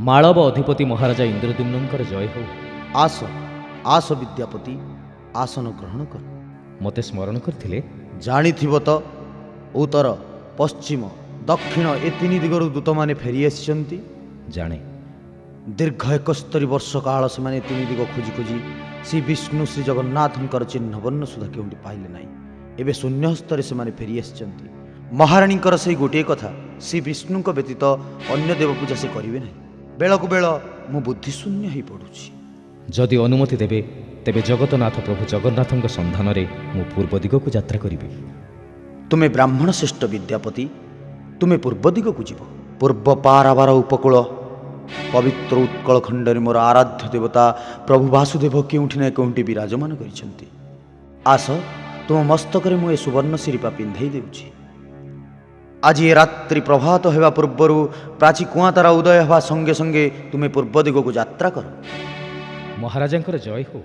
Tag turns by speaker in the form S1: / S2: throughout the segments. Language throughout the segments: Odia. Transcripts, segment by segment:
S1: ମାଳବ ଅଧିପତି ମହାରାଜା ଇନ୍ଦ୍ରଦ୍ୟୁମ୍ନଙ୍କର ଜୟ ହେଉ।
S2: ଆସ ଆସ ବିଦ୍ୟାପତି, ଆସନ ଗ୍ରହଣ କର।
S1: ମୋତେ ସ୍ମରଣ କରିଥିଲେ?
S2: ଜାଣିଥିବ ତ, ଉତ୍ତର, ପଶ୍ଚିମ, ଦକ୍ଷିଣ ଏ ତିନି ଦିଗରୁ ଦୂତମାନେ ଫେରି ଆସିଛନ୍ତି।
S1: ଜାଣେ।
S2: ଦୀର୍ଘ 71 ବର୍ଷ କାଳ ସେମାନେ ତିନି ଦିଗ ଖୋଜି ଖୋଜି ଶ୍ରୀ ବିଷ୍ଣୁ ଶ୍ରୀ ଜଗନ୍ନାଥଙ୍କର ଚିହ୍ନବର୍ଣ୍ଣ ସୁଦ୍ଧା କେଉଁଠି ପାଇଲେ ନାହିଁ। ଏବେ ଶୂନ୍ୟହସ୍ତରେ ସେମାନେ ଫେରି ଆସିଛନ୍ତି। ମହାରାଣୀଙ୍କର ସେଇ ଗୋଟିଏ କଥା, ଶ୍ରୀ ବିଷ୍ଣୁଙ୍କ ବ୍ୟତୀତ ଅନ୍ୟ ଦେବପୂଜା ସେ କରିବେ ନାହିଁ। ବେଳକୁ ବେଳ ମୁଁ ବୁଦ୍ଧିଶୂନ୍ୟ ହୋଇ ପଡ଼ୁଛି।
S1: ଯଦି ଅନୁମତି ଦେବେ ତେବେ ଜଗତନାଥ ପ୍ରଭୁ ଜଗନ୍ନାଥଙ୍କ ସନ୍ଧାନରେ ମୁଁ ପୂର୍ବ ଦିଗକୁ ଯାତ୍ରା କରିବି।
S2: ତୁମେ ବ୍ରାହ୍ମଣ ଶ୍ରେଷ୍ଠ ବିଦ୍ୟାପତି, ତୁମେ ପୂର୍ବ ଦିଗକୁ ଯିବ। ପୂର୍ବ ପାରାବାର ଉପକୂଳ ପବିତ୍ର ଉତ୍କଳ ଖଣ୍ଡରେ ମୋର ଆରାଧ୍ୟ ଦେବତା ପ୍ରଭୁ ବାସୁଦେବ କେଉଁଠି ନା କେଉଁଠି ବିରାଜମାନ କରିଛନ୍ତି। ଆସ, ତୁମ ମସ୍ତକରେ ମୁଁ ଏ ସୁବର୍ଣ୍ଣ ଶିରିପା ପିନ୍ଧାଇ ଦେଉଛି। ଆଜି ଏ ରାତ୍ରି ପ୍ରଭାତ ହେବା ପୂର୍ବରୁ ପ୍ରାଚୀ କୁଆଁତାରା ଉଦୟ ହେବା ସଙ୍ଗେ ସଙ୍ଗେ ତୁମେ ପୂର୍ବ ଦିଗକୁ ଯାତ୍ରା କର।
S1: ମହାରାଜାଙ୍କର ଜୟ ହେଉ।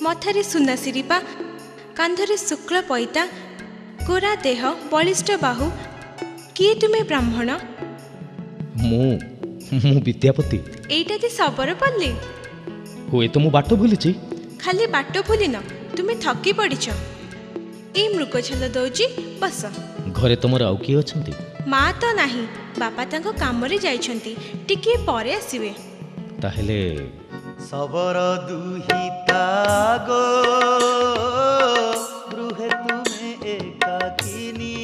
S3: ମଥାରେ ସୁନା ଶିରିପା, କାନ୍ଧରେ ଶୁକ୍ଳ ପଇତା, ଗୋରା ଦେହ, ବଳିଷ୍ଠ ବାହୁ। କିଏ ତୁମେ ବ୍ରାହ୍ମଣ?
S1: ମୁଁ ବିଦ୍ୟାପତି।
S3: ଏଇଟା ଯେ ଶବରପଲ୍ଲୀ?
S1: ହୁଏତ ମୁଁ ବାଟ ଭୁଲିଛି।
S3: ଖାଲି ବାଟ ଭୁଲିନ, ତୁମେ ଥକି ପଡ଼ିଛ। ଏଇ ମୃଗଛାଲ ଦଉଛି, ବସ।
S1: ଘରେ ତମର ଆଉ କିଏ ଅଛନ୍ତି?
S3: ମା ତ ନାହିଁ, ବାପା ତାଙ୍କ କାମରେ ଯାଇଛନ୍ତି, ଟିକିଏ ପରେ ଆସିବେ।
S1: ତାହେଲେ
S2: ଶବର ଦୁହିତା ଗো ଗୃহে ତୁମେ ଏକାକିନୀ,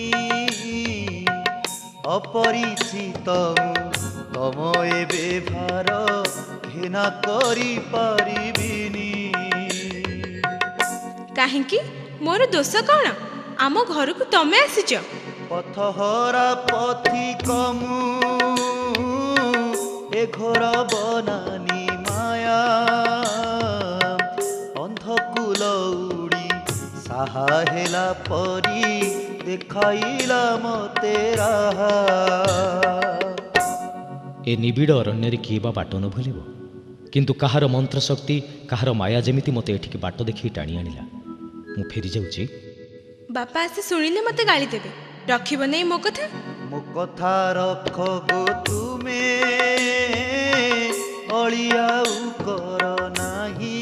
S2: ଅପରିଚିତ ତମ ଏବେ ଭାର ଘେନା କରିପାରିବିନି।
S3: କାହିଁକି? ମୋର ଦୋଷ କ'ଣ? ଆମ ଘରକୁ ତମେ ଆସିଛ।
S2: ପଥହରା ପଥିକ ମୁଁ ଏ ଘୋର ବନାନି ମାୟା ଅନ୍ଧକୁଲ ଉଡ଼ି ସାହା ହେଲା ପରି ଦେଖାଇଲା ମତେ ରାହା।
S1: ଏ ନିବିଡ଼ ଅରଣ୍ୟରେ କିଏ ବା ବାଟ ନ ଭୁଲିବ? କିନ୍ତୁ କାହାର ମନ୍ତ୍ରଶକ୍ତି, କାହାର ମାୟା ଯେମିତି ମୋତେ ଏଠିକି ବାଟ ଦେଖାଇ ଟାଣି ଆଣିଲା। ମୁଁ ଫେରି ଯାଉଛି।
S3: ବାପା ଆସି ଶୁଣିଲେ ମୋତେ ଗାଳି ଦେବେ। ରଖିବ ନାହିଁ ମୋ କଥା?
S2: ମୋ କଥା ରଖ ଗୋ ତୁମେ ଅଳି ଆଉ କର ନାହିଁ।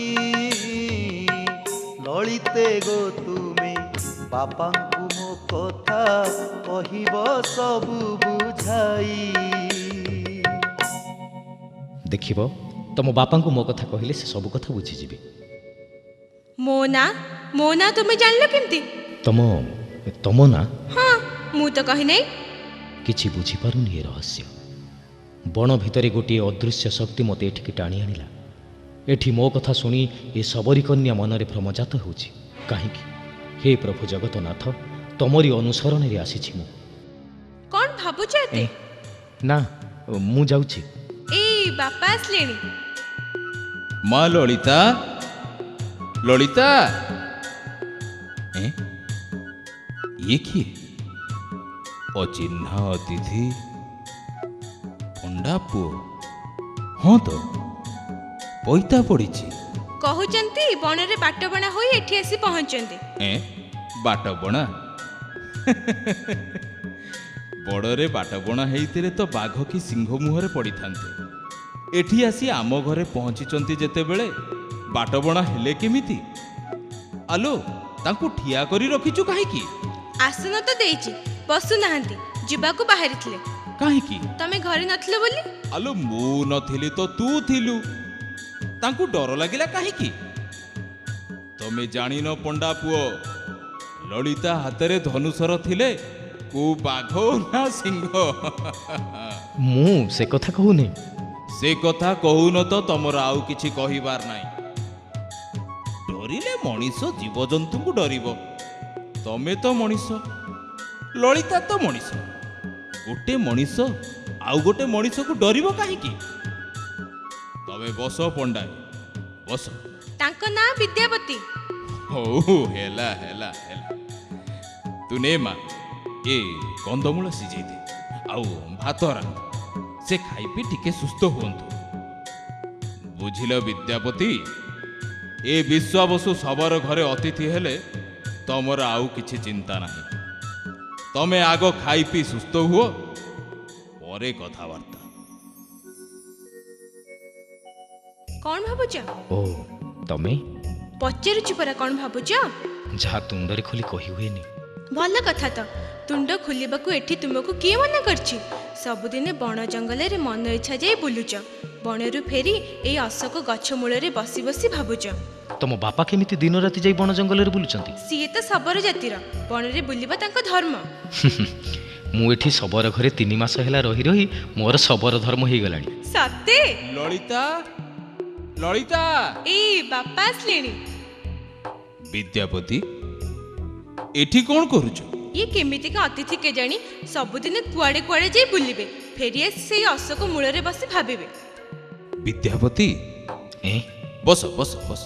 S2: ଲଳିତେ ଗୋ ତୁମେ ବାପାଙ୍କୁ ମୋ କଥା କହିବ ସବୁ ବୁଝାଇ।
S1: ଦେଖିବ, ତମ ବାପାଙ୍କୁ ମୋ କଥା କହିଲେ ସେ ସବୁ କଥା ବୁଝିଯିବେ।
S3: ମୋ ନାଁ ତୁମେ ଜାଣିଲ କେମିତି?
S1: ତମ ନା?
S3: ହଁ, ମୁଁ ତ କହିନାହିଁ।
S1: କିଛି ବୁଝିପାରୁନି ଏ ରହସ୍ୟ। ବଣ ଭିତରେ ଗୋଟିଏ ଅଦୃଶ୍ୟ ଶକ୍ତି ମୋତେ ଏଠିକି ଟାଣି ଆଣିଲା। ଏଠି ମୋ କଥା ଶୁଣି ଏ ଶବରୀ କନ୍ୟା ମନରେ ଭ୍ରମଜାତ ହେଉଛି। କାହିଁକି? ହେ ପ୍ରଭୁ ଜଗତନାଥ, ତମରି ଅନୁସରଣରେ ଆସିଛି ମୁଁ।
S3: କ'ଣ ଭାବୁଛ ଏତେ?
S1: ନା, ମୁଁ ଯାଉଛି।
S3: ଏଇ ବାପା ଆସିଲେଣି।
S4: ମା ଲଳିତା, ଲଳିତା। ଇଏ କିଏ? ଅଚିହ୍ନା ଅତିଥି, ପଣ୍ଡା ପୁଅ। ହଁ ତ, ପଇତା ପଡ଼ିଛି।
S3: କହୁଛନ୍ତି ବଣରେ ବାଟବଣା ହୋଇ ଏଠି ଆସି ପହଞ୍ଚନ୍ତି।
S4: ବାଟବଣା? ବଡ଼ରେ ବାଟବଣା ହେଇଥିଲେ ତ ବାଘ କି ସିଂହ ମୁହଁରେ ପଡ଼ିଥାନ୍ତେ। ଏଠି ଆସି ଆମ ଘରେ ପହଞ୍ଚିଛନ୍ତି ଯେତେବେଳେ ବାଟବଣା ହେଲେ କେମିତି? ଆଲୋ, ତାଙ୍କୁ ଠିଆ କରି ରଖିଛୁ କାହିଁକି?
S3: ଆସନ ତ ଦେଇଛି, ବସୁନାହାନ୍ତି। ଯିବାକୁ ବାହାରିଥିଲେ।
S4: କାହିଁକି?
S3: ତମେ ଘରେ ନଥିଲ ବୋଲି।
S4: ଆଲୋ, ମୁଁ ନଥିଲି ତ ତୁ ଥିଲୁ। ତାଙ୍କୁ ଡର ଲାଗିଲା କାହିଁକି? ତମେ ଜାଣିନ ପଣ୍ଡା ପୁଅ, ଲଳିତା ହାତରେ ଧନୁଶର ଥିଲେ କୋଉ ବାଘ ନା ସିଂହ?
S1: ମୁଁ ସେ କଥା କହୁନି।
S4: ସେ କଥା କହୁନ ତ ତମର ଆଉ କିଛି କହିବାର ନାହିଁ। ଡରିଲେ ମଣିଷ ଜୀବଜନ୍ତୁଙ୍କୁ ଡରିବ। ତମେ ତ ମଣିଷ, ଲଳିତା ତ ମଣିଷ। ଗୋଟେ ମଣିଷ ଆଉ ଗୋଟେ ମଣିଷକୁ ଡରିବ କାହିଁକି? ତମେ ବସ ପଣ୍ଡାଏ, ବସ।
S3: ତାଙ୍କ ନାଁ ବିଦ୍ୟାପତି।
S4: ହଉ, ହେଲା ହେଲା ହେଲା। ତୁ ନେ ମା, ଏ କନ୍ଦମୂଳ ସିଝେଇ ଦେ, ଆଉ ଭାତ ରାନ୍ଧ। ସେ ଖାଇ ପିଇ ଟିକେ ସୁସ୍ଥ ହୁଅନ୍ତୁ। ବୁଝିଲ ବିଦ୍ୟାପତି, ଏ ବିଶ୍ୱାବସୁ ଶବର ଘରେ ଅତିଥି ହେଲେ ତମର ଆଉ କିଛି ଚିନ୍ତା ନାହିଁ। ତମେ ଆଗ ଖାଇ ପିଇ ସୁସ୍ଥ ହୁଅ, ପରେ କଥାବାର୍ତ୍ତା।
S3: କ'ଣ ଭାବୁଛ?
S1: ଓ, ତମେ?
S3: ପଚାରୁଛି ପରା, କ'ଣ ଭାବୁଛ?
S1: ଯାହା ତୁଣ୍ଡରେ ଖୋଲି କହି ହୁଏନି।
S3: ଭଲ କଥା ତ। ତୁଣ୍ଡ ଖୋଲିବାକୁ ଏଠି ତୁମକୁ କିଏ ମନା କରିଛି? ସବୁଦିନେ ବଣ ଜଙ୍ଗଲରେ ମନ ଇଚ୍ଛା ଯାଇ ବୁଲୁଛ। ବଣରୁ ଫେରି ଏଇ ଅଶୋକ ଗଛ ମୂଳରେ ବସି ବସି ଭାବୁଛ।
S1: ତମ ବାପା କେମିତି ଦିନ ରାତି ଯାଇ ବଣ ଜଙ୍ଗଲରେ ବୁଲୁଛନ୍ତି?
S3: ସିଏ ତ ଶବର ଜାତିର, ବଣରେ ବୁଲିବା ତାଙ୍କ ଧର୍ମ।
S1: ମୁଁ ଏଠି ଶବର ଘରେ 3 ମାସ ହେଲା ରହି ରହି ମୋର ଶବର ଧର୍ମ ହେଇଗଲାଣି।
S3: ସତେ?
S4: ଲଳିତା, ଲଳିତା।
S3: ଏଇ ବାପା ଆସିଲେଣି।
S4: ବିଦ୍ୟାପତି, ଏଠି କ'ଣ କରୁଛ?
S3: ଇଏ କେମିତିକା ଅତିଥି କେଜାଣି? ସବୁଦିନେ କୁଆଡ଼େ କୁଆଡ଼େ ଯାଇ ବୁଲିବେ, ଫେରି ଆସି ସେଇ ଅଶୋକ ମୂଳରେ ବସି ଭାବିବେ।
S4: ବିଦ୍ୟାପତି, ବସ ବସ ବସ।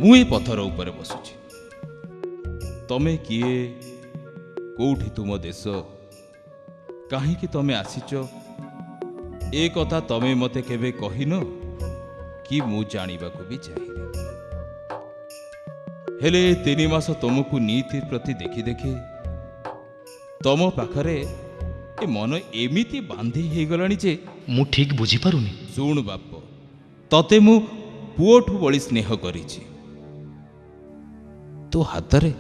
S4: ମୁଁ ଏ ପଥର ଉପରେ ବସୁଛି। ତମେ କିଏ? କୋଉଠି ତୁମ ଦେଶ? କାହିଁକି ତମେ ଆସିଛ? ଏ କଥା ତମେ ମୋତେ କେବେ କହିନ କି ମୁଁ ଜାଣିବାକୁ ବି ଚାହେଁ। ହେଲେ 3 ମାସ ତୁମକୁ ନୀତି ପ୍ରତି ଦେଖି ଦେଖି ତମ ପାଖରେ ଏ ମନ ଏମିତି ବାନ୍ଧି ହେଇଗଲାଣି ଯେ
S1: ମୁଁ ଠିକ୍ ବୁଝିପାରୁନି।
S4: ଶୁଣ ବାପ, ତତେ ମୁଁ ପୁଅଠୁ ବଳି ସ୍ନେହ କରିଛି। ତୋ ହାତରେ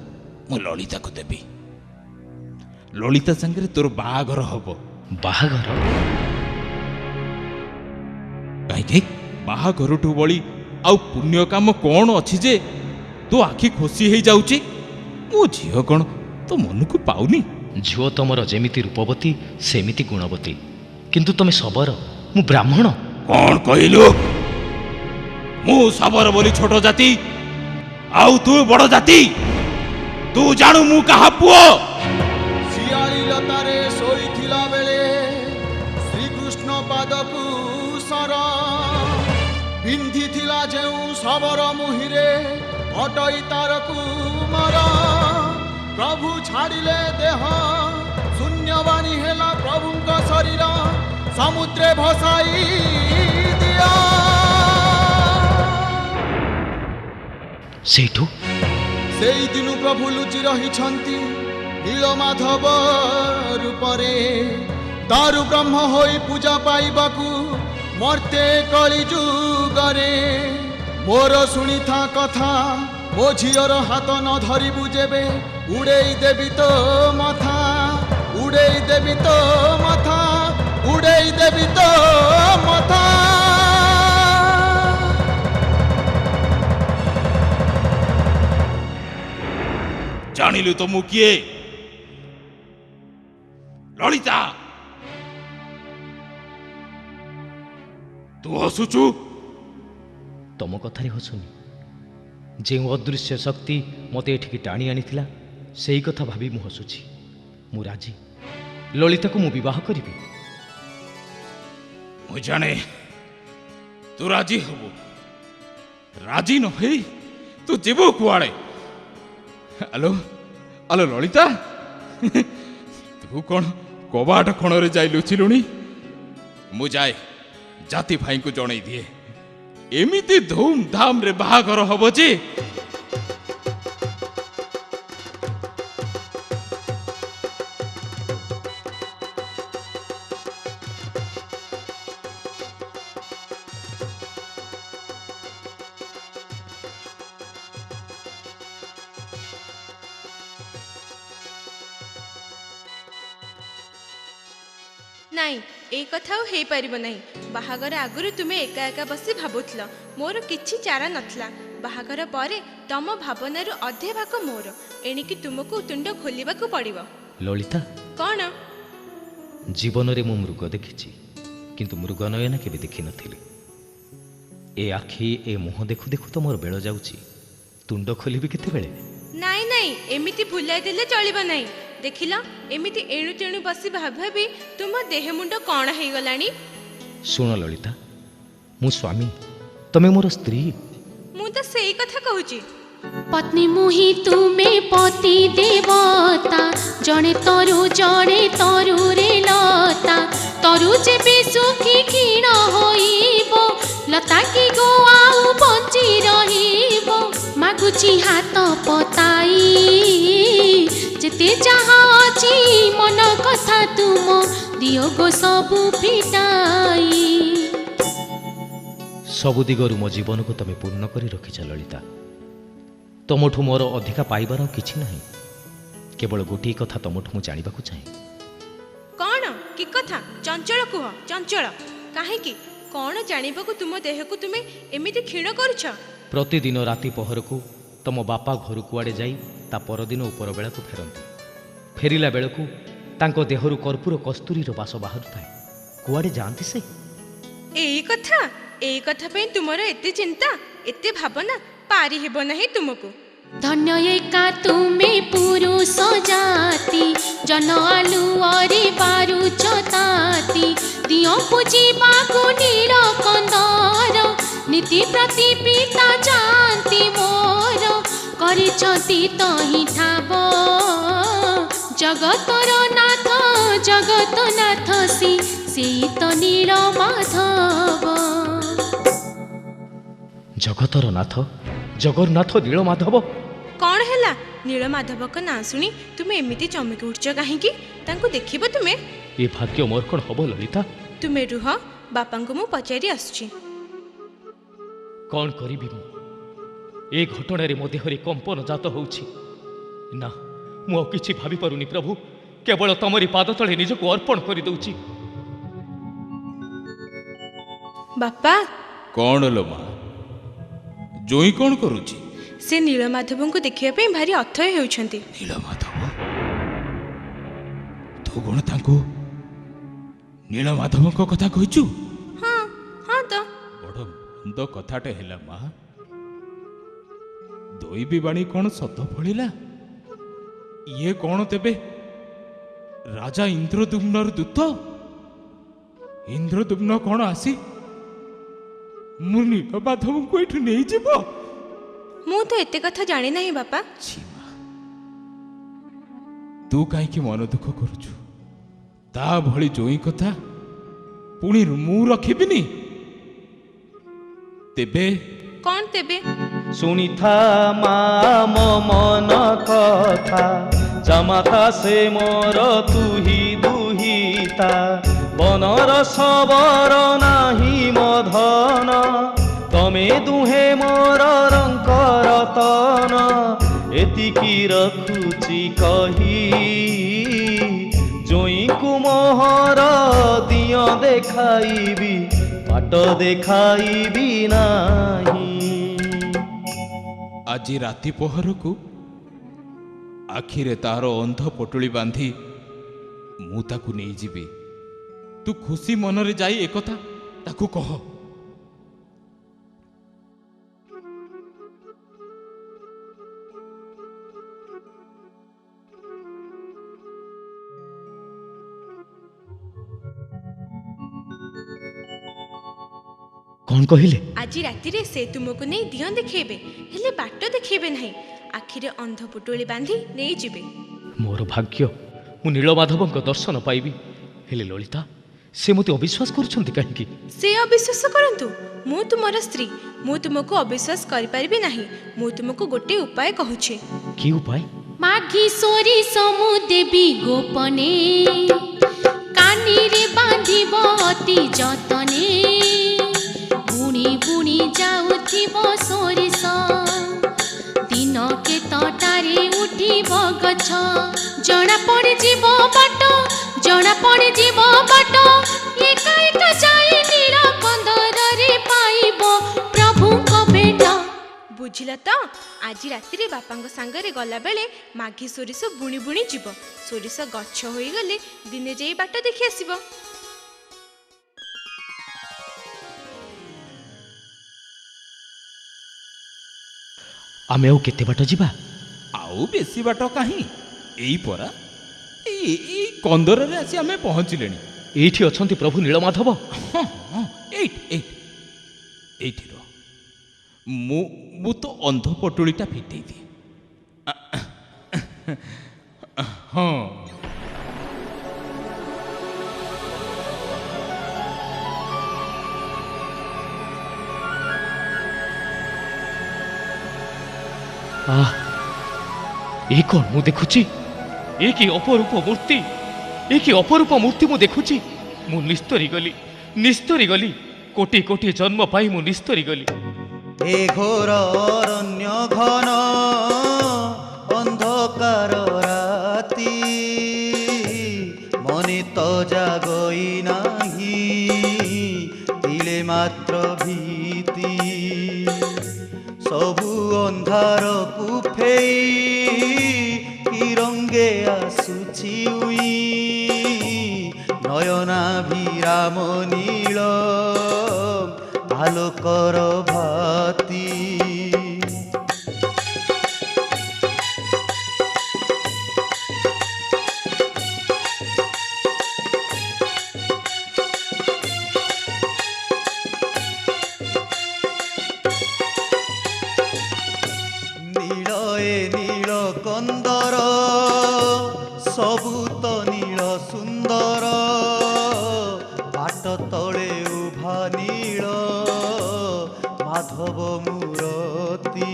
S4: ମୁଁ ଲଳିତାକୁ ଦେବି। ଲଳିତା ସାଙ୍ଗରେ ତୋର ବାହାଘର ହବ।
S1: ବାହାଘର?
S4: କାହିଁକି? ବାହାଘରଠୁ ବଳି ଆଉ ପୁଣ୍ୟ କାମ କ'ଣ ଅଛି ଯେ ତୋ ଆଖି ଖୋସି ହେଇଯାଉଛି? ମୋ ଝିଅ କ'ଣ ତୋ ମନକୁ ପାଉନି?
S1: ଝିଅ ତମର ଯେମିତି ରୂପବତୀ ସେମିତି ଗୁଣବତୀ, କିନ୍ତୁ ତମେ ଶବର, ମୁଁ ବ୍ରାହ୍ମଣ।
S4: କ'ଣ କହିଲୁ? ମୁଁ ଶବର ବୋଲି ଛୋଟ ଜାତି आउ तू बड़ जाति तू जानू मु कहा पुओ
S5: ଶିଆଳି ଲତାରେ ଶୋଇଥିଲା ବେଳେ ଶ୍ରୀକୃଷ୍ଣ ପାଦକୁ ସର ପିନ୍ଧିଥିଲା ଯେଉଁ ଶବର ମୁହିଁରେ ଅଟଇ ତାରକୁ ମର ପ୍ରଭୁ ଛାଡ଼ିଲେ ଦେହ ଶୂନ୍ୟବାଣୀ ହେଲା ପ୍ରଭୁଙ୍କ ଶରୀର ସମୁଦ୍ରେ ଭସାଇ ଦିଅ।
S1: ସେଇଠୁ
S5: ସେଇ ଦିନୁ ପ୍ରଭୁ ଲୁଚି ରହିଛନ୍ତି ନୀଳମାଧବ ରୂପରେ ଦାରୁ ବ୍ରହ୍ମ ହୋଇ ପୂଜା ପାଇବାକୁ ମର୍ତ୍ତେ କଳି ଯୁଗରେ। ମୋର ଶୁଣିଥା କଥା ମୋ ଝିଅର ହାତ ନ ଧରିବୁ ଯେବେ ଉଡ଼େଇ ଦେବି ତୋ ମଥା ଉଡ଼େଇ ଦେବି ତୋ ମଥା ଉଡ଼େଇ ଦେବି ତୋ ମଥା।
S4: ଜାଣିଲୁ ତ ମୁଁ କିଏ ଲଳିତା ତୁ ହସୁଛୁ
S1: ତମ କଥାରେ ହସୁନି। ଯେଉଁ ଅଦୃଶ୍ୟ ଶକ୍ତି ମୋତେ ଏଠିକି ଟାଣି ଆଣିଥିଲା ସେଇ କଥା ଭାବି ମୁଁ ହସୁଛି। ମୁଁ ରାଜି, ଲଳିତାକୁ ମୁଁ ବିବାହ କରିବି।
S4: ମୁଁ ଜାଣେ ତୁ ରାଜି ହବୁ, ରାଜି ନ ହେଇ ତୁ ଯିବୁ କୁଆଡ଼େ? ଆଲୋ ଆଲୋ ଲଳିତା ତୁ କ'ଣ କବାଟ କୋଣରେ ଯାଇ ଲୁଚିଲୁଣି? ମୁଁ ଯାଏ ଜାତି ଭାଇଙ୍କୁ ଜଣେଇ ଦିଏ ଏମିତି ଧୁମଧାମରେ ବାହାଘର ହବ ଯେ
S3: ନାଇଁ ଏଇ କଥା ଆଉ ହେଇପାରିବ ନାହିଁ। ବାହାଘର ଆଗରୁ ତୁମେ ଏକା ଏକା ବସି ଭାବୁଥିଲ, ମୋର କିଛି ଚାରା ନଥିଲା। ବାହାଘର ପରେ ତମ ଭାବନାରୁ ଅଧେ ଭାଗ ମୋର। ଏଣିକି ତୁମକୁ ତୁଣ୍ଡ ଖୋଲିବାକୁ ପଡ଼ିବ।
S1: ଲଳିତା,
S3: କ'ଣ?
S1: ଜୀବନରେ ମୁଁ ମୃଗ ଦେଖିଛି, କିନ୍ତୁ ମୃଗ ନୟନ କେବେ ଦେଖିନଥିଲି। ଏ ଆଖି ଏ ମୁହଁ ଦେଖୁ ଦେଖୁ ତ ମୋର ବେଳ ଯାଉଛି। ତୁଣ୍ଡ ଖୋଲିବି କେତେବେଳେ?
S3: ନାଇଁ ନାଇଁ, ଏମିତି ଭୁଲାଇ ଦେଲେ ଚଳିବ ନାହିଁ। ଦେଖିଲ, ଏମିତି ଏଣୁ ତେଣୁ ବସି ଭାବି ଭାବି ତୁମ ଦେହ ମୁଣ୍ଡ କ'ଣ ହେଇଗଲାଣି।
S1: ଶୁଣ ଲଳିତା, ମୁଁ ସ୍ୱାମୀ, ତମେ ମୋର ସ୍ତ୍ରୀ।
S3: ମୁଁ ତ ସେଇ କଥା କହୁଛି।
S6: पत्नी मुहि तुमे पति देवता जड़े तरु रे लता तरु जेबे सुखी क्षीण होइबो लता की गो आउ बंची रहिबो मागुची हाथ पताई जेते जहा अछि मन कथा तुम दियो गो सबु फिटाई।
S1: सबु दिगरु मो जीवन को तमे पूर्ण करी रखिछ ललिता। तमठु मोर अधिका पाइबार किछि नाही। केवल गोटे कथा तमठु मु जानिबाकु चाहे।
S3: कौन कि कथा? चंचल कुह, चंचल काहेकि कौन जानिबाकु तुम देह को तुमे एमिति क्षीण करूछ?
S1: प्रतिदिन राति पहर को तम बापा घर कुआड़े जाई ता परदिन उपर बेला को फेरंती। फेरिला बेलकु तांको देहरु कर्पूर कस्तूरीर बास बाहर थाए। कुआड़े जानती से?
S3: एई कथा पे तुमर एते चिंता एते भावना पारी हेबो नहीं तुमको।
S6: धन्य एका तुमे पुरुष जाति जन आलुअरे बारु चताति दियो पूजिबाकु नील कंदर नीति प्रति पिता जानती मोर करिछति तहि ठाब जगतर नाथ सी तो नील माधव।
S1: जगतर नाथ जगन्नाथ नील माधव
S3: कौन हैला? नील माधव का ना सुनी तुमे एमिति चमकी उठछ काहेकि? तांको देखिबो तुमे?
S1: ये भाग्य मोर कोन हबो ललिता?
S3: तुमे रुह, बापांको मु पचारि आसुची।
S1: कौन करिबि मु? ए घटना रे मो देहरे कंपन जात होउछि। ना मु किछि भाबी पारुनी प्रभु, केवल तमरी पाद तळे निजको अर्पण करि दउछि।
S3: बापा
S4: कौन लो माँ जोई कौन करुची?
S3: से नीलमाधव को देखिया पे भारी अथय हेउछंती।
S4: नीलमाधव तू कौन तांको नीलमाधव को कथा कहिचु?
S3: हाँ हाँ तो
S4: बड़ बंद कथाटे हैला माँ। ଦୈବୀ ବାଣୀ କ'ଣ ସତ ଫଳିଲା? ଇଏ କ'ଣ ତେବେ ରାଜା ଇନ୍ଦ୍ରଦ୍ୟୁମ୍ନର ଦୂତ? ଇନ୍ଦ୍ରଦ୍ୟୁମ୍ନ କ'ଣ ଆସି ମୁଁ ନୀଳମାଧବଙ୍କୁ ଏଠୁ ନେଇଯିବ?
S3: ମୁଁ ତ ଏତେ କଥା ଜାଣି ନାହିଁ ବାପା।
S4: ଛିମା, ତୁ କାହିଁକି ମନ ଦୁଃଖ କରୁଛୁ? ତା ଭଳି ଜୋଇଁ କଥା ପୁଣି ମୁଁ ରଖିବିନି? ତେବେ
S3: କ'ଣ ତେବେ?
S1: ଶୁଣିଥା ମା ମୋ ମନ କଥା, ଜାମାତା ସେ ମୋର ତୁହି ଦୁହିତା, ବନର ସବର ନାହିଁ ମୋ ଧନ, ତମେ ଦୁହେଁ ମୋର ରଙ୍କ ରତନ, ଏତିକି ରଖୁଛି କହି ଜୋଇଁକୁ ମୋହର ଦିଅ ଦେଖାଇବି, ବାଟ ଦେଖାଇବି ନାହିଁ।
S4: ଆଜି ରାତି ପହରକୁ ଆଖିରେ ତାର ଅନ୍ଧ ପଟୁଳି ବାନ୍ଧି ମୁଁ ତାକୁ ନେଇଯିବି। ତୁ ଖୁସି ମନରେ ଯାଇ ଏକଥା ତାକୁ କହ।
S1: କ'ଣ କହିଲେ?
S3: ଆଜି ରାତିରେ ସେ ତୁମକୁ ନେଇ ଦିଅ ଦେଖେଇବେ, ହେଲେ ବାଟ ଦେଖେଇବେ ନାହିଁ। ଆଖିରେ ଅନ୍ଧ ପୁଟୁଳି ବାନ୍ଧି ନେଇଯିବେ।
S1: ମୋର ଭାଗ୍ୟ ମୁଁ ନୀଳମାଧବଙ୍କ ଦର୍ଶନ ପାଇବି। ହେଲେ ଲଳିତା, ସେ ମୋତେ ଅବିଶ୍ୱାସ କରୁଛନ୍ତି କାହିଁକି?
S3: ସେ ଅବିଶ୍ୱାସ କରନ୍ତୁ, ମୁଁ ତୁମର ସ୍ତ୍ରୀ, ମୁଁ ତୁମକୁ ଅବିଶ୍ୱାସ କରିପାରିବି ନାହିଁ। ମୁଁ ତୁମକୁ ଗୋଟିଏ ଉପାୟ କହୁଛି।
S1: କି ଉପାୟ?
S6: ମାଘି ସୋରିଷ ମୁଁ ଦେବି ଗୋପନେ, କାନିରେ ବାନ୍ଧିବ ଅତି ଯତନେ, ବୁଣି ବୁଣି ଯାଉଥିବ ସୋରିଷ, ଦିନ କେତଟାରେ ଉଠିବ ଗଛ, ଜଣା ପଡ଼ିଯିବ ବାଟ, ଜଣା ପଡ଼ିଯିବ ବାଟ, ଏକା ଏକା ଯାଇ ନୀଳ କନ୍ଦରରେ ପାଇବ ପ୍ରଭୁଙ୍କ ଭେଟ।
S3: ବୁଝିଲ ତ? ଆଜି ରାତିରେ ବାପାଙ୍କ ସାଙ୍ଗରେ ଗଲାବେଳେ ମାଘି ସୋରିଷ ବୁଣି ବୁଣି ଯିବ। ସୋରିଷ ଗଛ ହୋଇଗଲେ ଦିନେ ଯାଇ ବାଟ ଦେଖି ଆସିବ।
S1: ଆମେ ଆଉ କେତେ ବାଟ ଯିବା?
S4: ଆଉ ବେଶୀ ବାଟ କାହିଁ, ଏଇ ପରା ଏଇ କନ୍ଦରରେ ଆସି ଆମେ ପହଞ୍ଚିଲେଣି।
S1: ଏଇଠି ଅଛନ୍ତି ପ୍ରଭୁ ନୀଳମାଧବ?
S4: ହଁ ହଁ, ଏଇଠି ରହ। ମୁଁ ତ ଅନ୍ଧ ପଟୁଳିଟା ଫିଟେଇ ଦିଏ। ହଁ,
S1: ଏ କ'ଣ ମୁଁ ଦେଖୁଛି? ଏ କି ଅପରୂପ ମୂର୍ତ୍ତି, ଏ କି ଅପରୂପ ମୂର୍ତ୍ତି ମୁଁ ଦେଖୁଛି। ମୁଁ ନିସ୍ତରୀ ଗଲି, କୋଟି କୋଟି ଜନ୍ମ ପାଇଁ ମୁଁ ନିସ୍ତରୀ ଗଲି।
S2: ଏ ଘୋର ଅରଣ୍ୟ ଘନ ଅନ୍ଧକାର ରାତି, ମନେ ତ ଜାଗଇ ନାହିଁ ତିଳେ ମାତ୍ର ଭୀତି, ସବୁ ଅନ୍ଧାରକୁ ଫେଇ କି ରଙ୍ଗେ ଆସୁଛି ଉଇ, ନୟନା ବିରାମ ନୀଳ ଆଲୋକର ଭାତି। ନୀଳ ଏ ନୀଳ କନ୍ଦର, ସବୁ ତ ନୀଳ ସୁନ୍ଦର, ବାଟ ତଳେ ଉଭା ନୀଳ ମାଧବ ମୂରତି।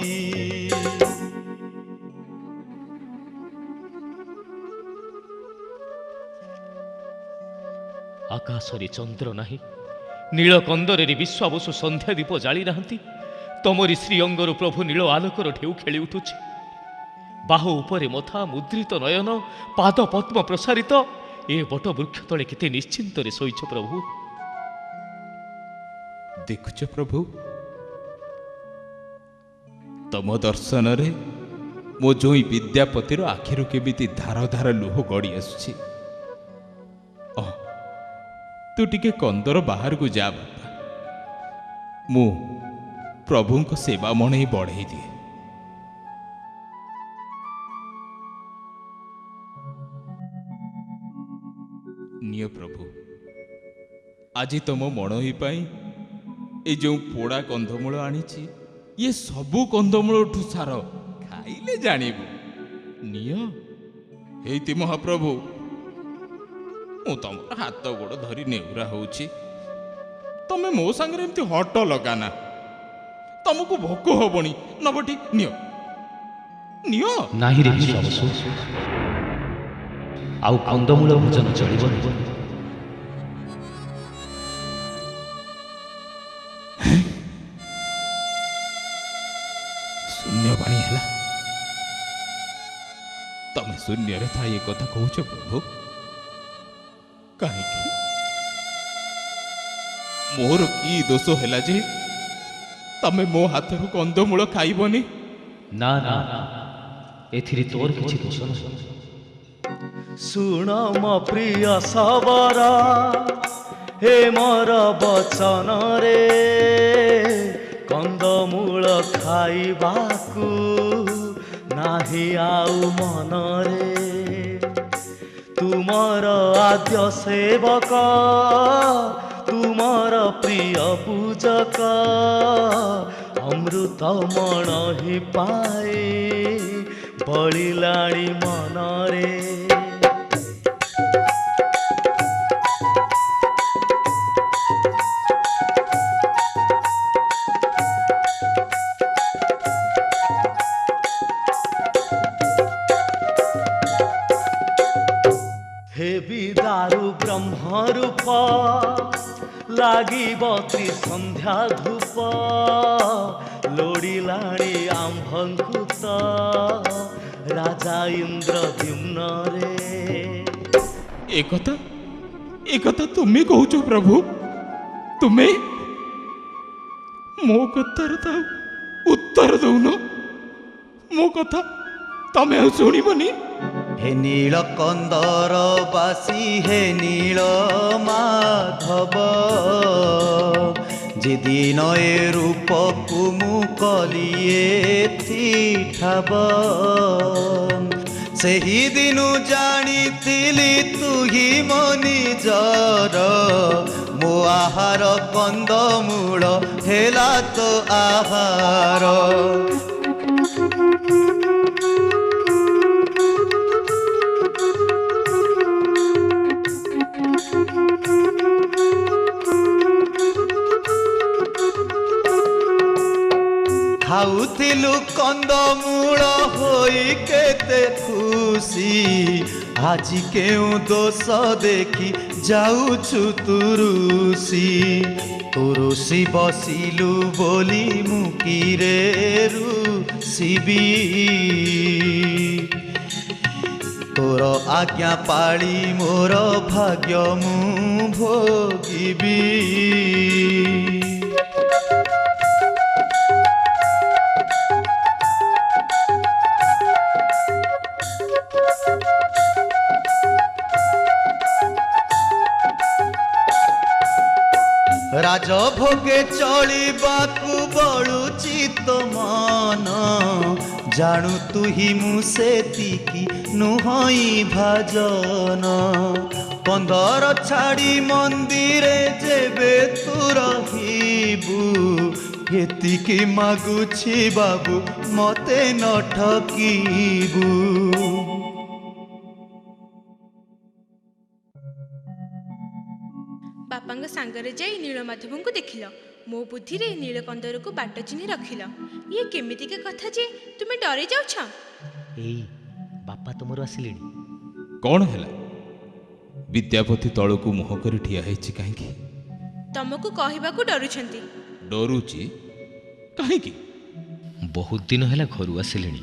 S1: ଆକାଶରେ ଚନ୍ଦ୍ର ନାହିଁ, ନୀଳ କନ୍ଦରରେ ବିଶ୍ୱାବସୁ ସନ୍ଧ୍ୟା ଦୀପ ଜାଳି ନାହାନ୍ତି। ତମରି ଶ୍ରୀ ଅଙ୍ଗରୁ ପ୍ରଭୁ ନୀଳ ଆଲୋକର ଢେଉ ଖେଳି ଉଠୁଛି। ବାହୁ ଉପରେ ମଥା, ମୁଦ୍ରିତ ନୟନ, ପାଦ ପଦ୍ମ ପ୍ରସାରିତ, ଏ ବଟ ବୃକ୍ଷ ତଳେ କେତେ ନିଶ୍ଚିନ୍ତରେ ଶୋଇଛ ପ୍ରଭୁ।
S4: ଦେଖୁଛ ପ୍ରଭୁ, ତମ ଦର୍ଶନରେ ମୋ ଜୋଇଁ ବିଦ୍ୟାପତିର ଆଖିରୁ କେମିତି ଧାର ଧାର ଲୁହ ଗଡ଼ି ଆସୁଛି। ତୁ ଟିକେ କନ୍ଦର ବାହାରକୁ ଯା ବାପା, ମୁଁ ପ୍ରଭୁଙ୍କ ସେବା ମଣେଇ ବଢ଼େଇ ଦିଏ। ନିଅ ପ୍ରଭୁ, ଆଜି ତମ ମଣୋହି ପାଇଁ ଏ ଯେଉଁ ପୋଡ଼ା କନ୍ଧମୂଳ ଆଣିଛି, ଇଏ ସବୁ କନ୍ଧମୂଳଠୁ ସାର, ଖାଇଲେ ଜାଣିବୁ। ନିଅ। ହେଇତି ମହାପ୍ରଭୁ, ମୁଁ ତମର ହାତ ଗୋଡ଼ ଧରି ନେହୁରା ହଉଛି, ତମେ ମୋ ସାଙ୍ଗରେ ଏମିତି ହଟ ଲଗାନା। ତମକୁ ଭୋକ ହବଣି, ନବଟି ନିଅ ନିଅ।
S1: ନାହିଁ ରେ ବିଶ୍ୱାବସୁ, ଆଉ କନ୍ଦମୂଳ ଭୋଜନ ଚଳିବନି।
S4: ଶୂନ୍ୟବାଣୀ ହେଲା। ତମେ ଶୂନ୍ୟରେ ଥାଇ ଏ କଥା କହୁଛ ପ୍ରଭୁ? କାହିଁକି? ମୋର କି ଦୋଷ ହେଲା ଯେ ତମେ ମୋ ହାତରୁ କନ୍ଦମୂଳ ଖାଇବନି?
S1: ନା ନା, ଏଥିରେ ତୋର କିଛି ଦୋଷ ନାହିଁ।
S7: ଶୁଣ ମୋ ପ୍ରିୟ ସବର, ହେ ମୋର ବଚନରେ, କନ୍ଦମୂଳ ଖାଇବାକୁ ନାହିଁ ଆଉ ମନରେ। ତୁମର ଆଦ୍ୟ ସେବକ, ତୁମର ପ୍ରିୟ ପୂଜକ, ଅମୃତ ମଣୋହି ପାଏ ବଳିଲାଣି ମନରେ। हे ବିଦାରୁ ବ୍ରହ୍ମରୂପ, ଲାଗିବ ତ୍ରିସନ୍ଧ୍ୟା ଧୂପ, ଲୋଡ଼ିଲାଣି ଆମ୍ଭଙ୍କୁ ରାଜା ଇନ୍ଦ୍ରଦ୍ୟୁମ୍ନରେ।
S4: ଏକଥା ତୁମେ କହୁଛ ପ୍ରଭୁ? ତୁମେ ମୋ କଥାର ତ ଉତ୍ତର ଦଉନ। ମୋ କଥା ତମେ ଆଉ ଶୁଣିବନି?
S7: हे नीलकंदर बासी, हे नील माधव, जेदिन ए रूप को मुकलिए ठाब, सेही दिनु जानी तिली तु ही मो निजर। मो आहार कंदमूल हेला तो आहार। खाउथिलु कंदमूल होई केते खुशी, आजि केउ दोष देखी जाउछु तुरुसी। तुरुसी बसिलु बोली मुकिरे रुसिबी, तोर आज्ञा पाली मोर भाग्य मु भोगिबी। राजभोगे चलिबाकु बळुची तो मन, जाणु तु ही मु सेतिकी नुहई भाजन। कंदर छाड़ी मंदिरे जेबे तु रहिबु, एतिकी मागुछि बाबू मते न ठकिबु।
S3: ବାପାଙ୍କ ସାଙ୍ଗରେ ଯାଇ ନୀଳମାଧବଙ୍କୁ ଦେଖିଲ, ମୋ ବୁଦ୍ଧିରେ ନୀଳକନ୍ଦରକୁ ବାଟ ଚିହ୍ନି ରଖିଲ। ଇଏ କେମିତିକା କଥା ଯେ ତୁମେ ଡରି ଯାଉଛ?
S1: ଏଇ ବାପା ତୁମର ଆସିଲେଣି।
S4: କ'ଣ ହେଲା? ବିଦ୍ୟାପତି ତଳକୁ ମୁହଁ କରି ଠିଆ ହେଇଛି କାହିଁକି?
S3: ତମକୁ କହିବାକୁ ଡରୁଛନ୍ତି।
S4: ଡରୁଛି କାହିଁକି?
S1: ବହୁତ ଦିନ ହେଲା ଘରୁ ଆସିଲେଣି,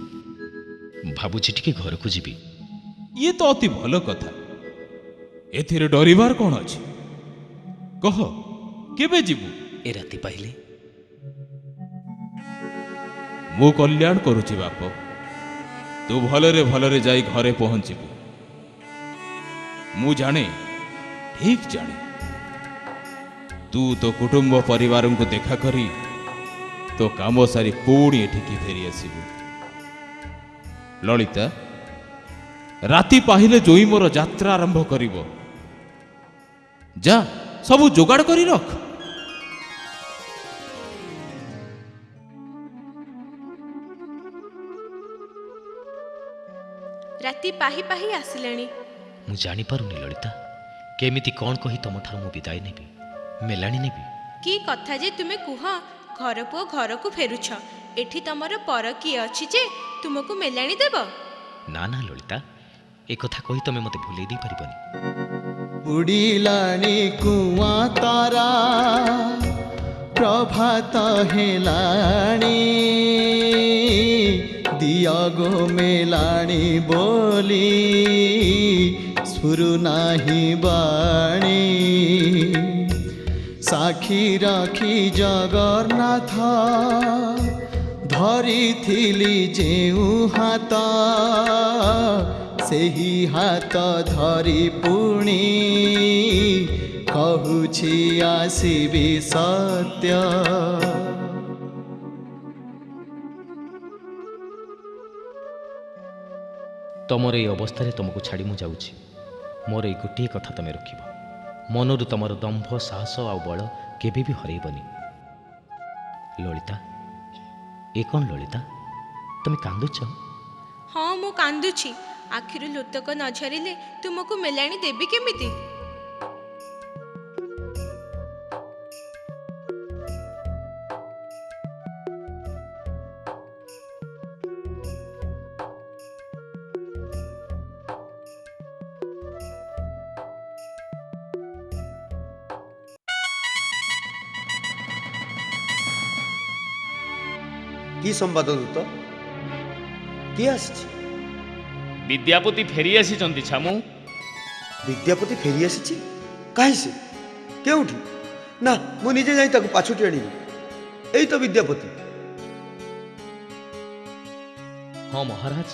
S1: ଭାବୁଛି ଟିକେ ଘରକୁ ଯିବି।
S4: ଇଏ ତ ଅତି ଭଲ କଥା, ଏଥିରେ ଡରିବାର କ'ଣ ଅଛି? କହ, କେବେ ଯିବୁ?
S1: ଏ ରାତି ପାଇଲେ।
S4: ମୁଁ କଲ୍ୟାଣ କରୁଛି ବାପ, ତୁ ଭଲରେ ଭଲରେ ଯାଇ ଘରେ ପହଞ୍ଚିବୁ। ମୁଁ ଜାଣେ, ଠିକ୍ ଜାଣେ, ତୁ ତୋ କୁଟୁମ୍ବ ପରିବାରଙ୍କୁ ଦେଖା କରି ତୋ କାମ ସାରି ପୁଣି ଏଠିକି ଫେରି ଆସିବୁ। ଲଳିତା, ରାତି ପାହିଲେ ଜୋଇ ମୋର ଯାତ୍ରା ଆରମ୍ଭ କରିବ। ଯା ସବୁ ଯୋଗାଡ଼ କରି ରଖ।
S3: ରାତି ପାହି ପାହି ଆସିଲାଣି।
S1: ମୁଁ ଜାଣିପାରୁନି ଲଳିତା, କେମିତି କ'ଣ କହି ତମଠାରୁ ମୁଁ ବିଦାୟ ନେବି, ମେଲାଣି ନେବି।
S3: କି କଥା ଯେ ତୁମେ କୁହ? ଘର ପୁଅ ଘରକୁ ଫେରୁଛ, ଏଠି ତମର ପର କିଏ ଅଛି ଯେ ତୁମକୁ ମେଲାଣି ଦେବ?
S1: ନା ନା ଲଳିତା, ଏ କଥା କହି ତମେ ମୋତେ ଭୁଲେଇ ଦେଇପାରିବନି।
S5: ବୁଡ଼ିଲାଣି କୁଆଁ ତାରା, ପ୍ରଭାତ ହେଲାଣି, ଦିଅ ଗୋ ମେଲାଣି ବୋଲି ସ୍ଫୁରୁ ନାହିଁ ବାଣୀ। ସାକ୍ଷୀ ରଖି ଜଗନ୍ନାଥ ଧରିଥିଲି ଯେଉଁ ହାତ, ସେହି ହାତ ଧରି ପୁଣି କହୁଛି ଆସିବି ସତ୍ୟ।
S1: ତମର ଏଇ ଅବସ୍ଥାରେ ତମକୁ ଛାଡ଼ି ମୁଁ ଯାଉଛି। ମୋର ଏଇ ଗୋଟିଏ କଥା ତମେ ରଖିବ, ମନରୁ ତମର ଦମ୍ଭ, ସାହସ ଆଉ ବଳ କେବେ ବି ହରେଇବନି। ଲଳିତା, ଏ କ'ଣ ଲଳିତା, ତମେ କାନ୍ଦୁଛ?
S3: ହଁ ମୁଁ କାନ୍ଦୁଛି। ଆଖିରୁ ଲୋତକ ନ ଝରିଲେ ତୁମକୁ ମେଲାଣି ଦେବି କେମିତି?
S2: কি ସମ୍ବାଦ ଦୂତ? କିଏ ଆସିଛି?
S1: ବିଦ୍ୟାପତି ଫେରି ଆସିଛନ୍ତି ଛାମୁ।
S2: ବିଦ୍ୟାପତି ଫେରି ଆସିଛି? କାହିଁ ସେ? କେଉଁଠି? ନା, ମୁଁ ନିଜେ ଯାଇ ତାକୁ ପାଛୋଟି ଆଣିବି। ଏଇ ତ ବିଦ୍ୟାପତି।
S1: ହଁ ମହାରାଜ,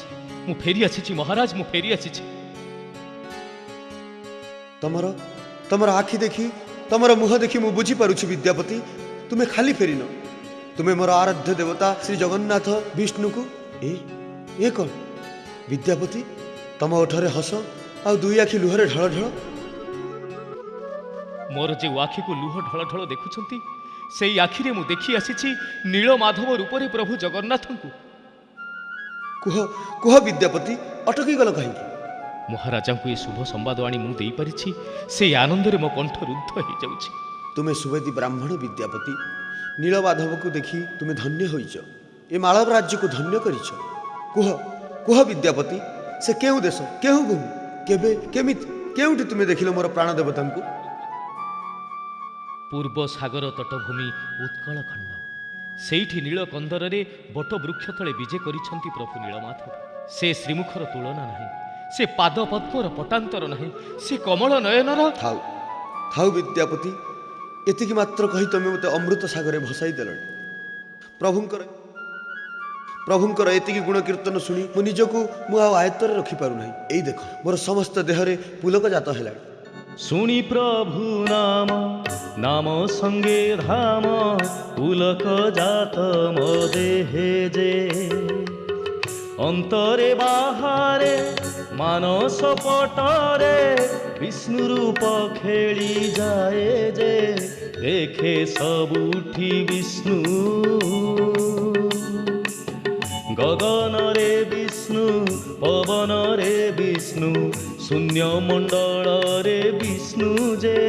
S1: ମୁଁ ଫେରି ଆସିଛି ମହାରାଜ, ମୁଁ ଫେରି ଆସିଛି।
S2: ତମର ଆଖି ଦେଖି, ତମର ମୁହଁ ଦେଖି ମୁଁ ବୁଝିପାରୁଛି ବିଦ୍ୟାପତି, ତୁମେ ଖାଲି ଫେରିନ। ତୁମେ ମୋର ଆରାଧ୍ୟ ଦେବତା ଶ୍ରୀ ଜଗନ୍ନାଥ ବିଷ୍ଣୁକୁ ଏ କ'ଣ ବିଦ୍ୟାପତି, ତମ ଓଠରେ ହସ ଆଉ ଦୁଇ ଆଖି ଲୁହରେ ଢଳ ଢଳ।
S1: ମୋର ଯେଉଁ ଆଖିକୁ ଲୁହ ଢଳ ଢଳ ଦେଖୁଛନ୍ତି, ସେଇ ଆଖିରେ ମୁଁ ଦେଖି ଆସିଛି ନୀଳ ମାଧବ ରୂପରେ ପ୍ରଭୁ ଜଗନ୍ନାଥଙ୍କୁ।
S2: କୁହ ବିଦ୍ୟାପତି, ଅଟକି ଗଲ କାହିଁକି?
S1: ମହାରାଜାଙ୍କୁ ଏ ଶୁଭ ସମ୍ବାଦ ଆଣି ମୁଁ ଦେଇପାରିଛି, ସେଇ ଆନନ୍ଦରେ ମୋ କଣ୍ଠ ରୁଦ୍ଧ ହେଇଯାଉଛି।
S2: ତୁମେ ସୁବେଦୀ ବ୍ରାହ୍ମଣ ବିଦ୍ୟାପତି, ନୀଳମାଧବକୁ ଦେଖି ତୁମେ ଧନ୍ୟ ହୋଇଛ, ଏ ମାଳବ ରାଜ୍ୟକୁ ଧନ୍ୟ କରିଛ। କୁହ ବିଦ୍ୟାପତି, ସେ କେଉଁ ଦେଶ, କେଉଁ ଭୂମି, କେବେ, କେମିତି, କେଉଁଠି ତୁମେ ଦେଖିଲ ମୋର ପ୍ରାଣ ଦେବତାଙ୍କୁ?
S1: ପୂର୍ବ ସାଗର ତଟଭୂମି ଉତ୍କଳ ଖଣ୍ଡ, ସେଇଠି ନୀଳ କନ୍ଦରରେ ବଟ ବୃକ୍ଷ ତଳେ ବିଜେ କରିଛନ୍ତି ପ୍ରଭୁ ନୀଳମାଧବ। ସେ ଶ୍ରୀମୁଖର ତୁଳନା ନାହିଁ, ସେ ପାଦ ପଦ୍ମର ପଟାନ୍ତର ନାହିଁ, ସେ କମଳ ନୟନର।
S2: ଥାଉ ବିଦ୍ୟାପତି, ଏତିକି ମାତ୍ର କହି ତମେ ମୋତେ ଅମୃତ ସାଗରରେ ଭସାଇ ଦେଲଣି। ପ୍ରଭୁଙ୍କର ଏତିକି ଗୁଣ କୀର୍ତ୍ତନ ଶୁଣି ମୁଁ ନିଜକୁ ଆଉ ଆୟତ୍ତରେ ରଖିପାରୁନାହିଁ। ଏଇ ଦେଖ, ମୋର ସମସ୍ତ ଦେହରେ ପୁଲକ ଜାତ ହେଲାଣି।
S1: ଶୁଣି ପ୍ରଭୁ ନାମ ସଙ୍ଗେ ଧାମ, ପୁଲକ ଜାତ ମୋ ଦେହେ ଯେ, ଅନ୍ତରେ ବାହାରେ ମାନସ ପଟରେ ବିଷ୍ଣୁ ରୂପ ଖେଳି ଯାଏ ଯେ, ଦେଖେ ସବୁଠି ବିଷ୍ଣୁ, ଗଗନରେ ବିଷ୍ଣୁ, ପବନରେ ବିଷ୍ଣୁ, ଶୂନ୍ୟ ମଣ୍ଡଳରେ ବିଷ୍ଣୁ ଯେ।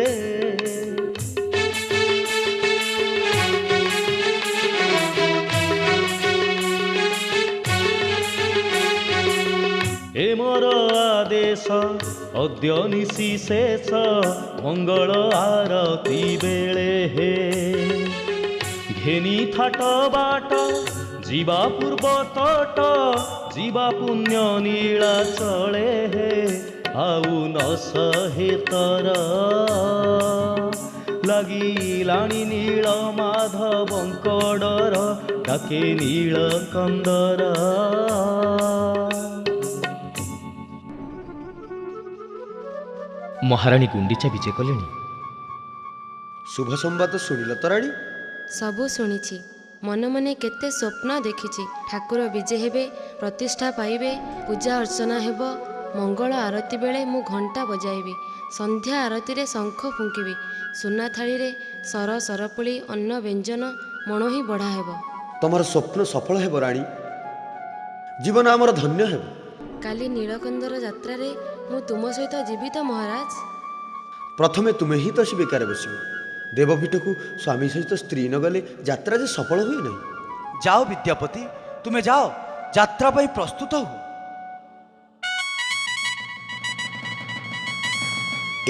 S1: ଏ ମୋର ଆଦେଶ ଅଦ୍ୟ ନିଶି ଶେଷ, ମଙ୍ଗଳ ଆରତି ବେଳେ ହେ, ଘେନି ଥାଟ ବାଟ ଯିବା ପୂର୍ବ ତଟ, ଯିବା ପୁଣ୍ୟ ନୀଳାଚଳେ ହେ, ଆଉ ନ ସହେ ତର, ଲାଗିଲାଣି ନୀଳ ମାଧବଙ୍କ ଡର, ଡାକେ ନୀଳ କନ୍ଦର। ମହାରାଣୀ ଗୁଣ୍ଡିଚା ବିଜେ କଲେଣି।
S2: ଶୁଭ ସମ୍ବାଦ ଶୁଣିଲ ତ ରାଣୀ?
S8: ସବୁ ଶୁଣିଛି। ମନେ ମନେ କେତେ ସ୍ୱପ୍ନ ଦେଖିଛି। ଠାକୁର ବିଜେ ହେବେ, ପ୍ରତିଷ୍ଠା ପାଇବେ, ପୂଜା ଅର୍ଚ୍ଚନା ହେବ, ମଙ୍ଗଳ ଆରତୀ ବେଳେ ମୁଁ ଘଣ୍ଟା ବଜାଇବି, ସନ୍ଧ୍ୟା ଆରତୀରେ ଶଙ୍ଖ ଫୁଙ୍କିବି, ସୁନା ଥାଳିରେ ସର ସରପୁଳି ଅନ୍ନ ବ୍ୟଞ୍ଜନ ମଣୋହି ବଢ଼ା ହେବ।
S2: ତମର ସ୍ୱପ୍ନ ସଫଳ ହେବ ରାଣୀ, ଜୀବନ ଆମର ଧନ୍ୟ ହେବ।
S8: କାଲି ନୀଳକନ୍ଦର ଯାତ୍ରାରେ ମୁଁ ତୁମ ସହିତ ଯିବି ତ ମହାରାଜ?
S2: ପ୍ରଥମେ ତୁମେ ହିଁ ତ ସେ ବେକାରେ ବସିବ। ଦେବପୀଠକୁ ସ୍ୱାମୀ ସହିତ ସ୍ତ୍ରୀ ନ ଗଲେ ଯାତ୍ରା ଯେ ସଫଳ ହୁଏ ନାହିଁ।
S7: ଯାଅ ବିଦ୍ୟାପତି, ତୁମେ ଯାଅ, ଯାତ୍ରା ପାଇଁ ପ୍ରସ୍ତୁତ ହୁଅ।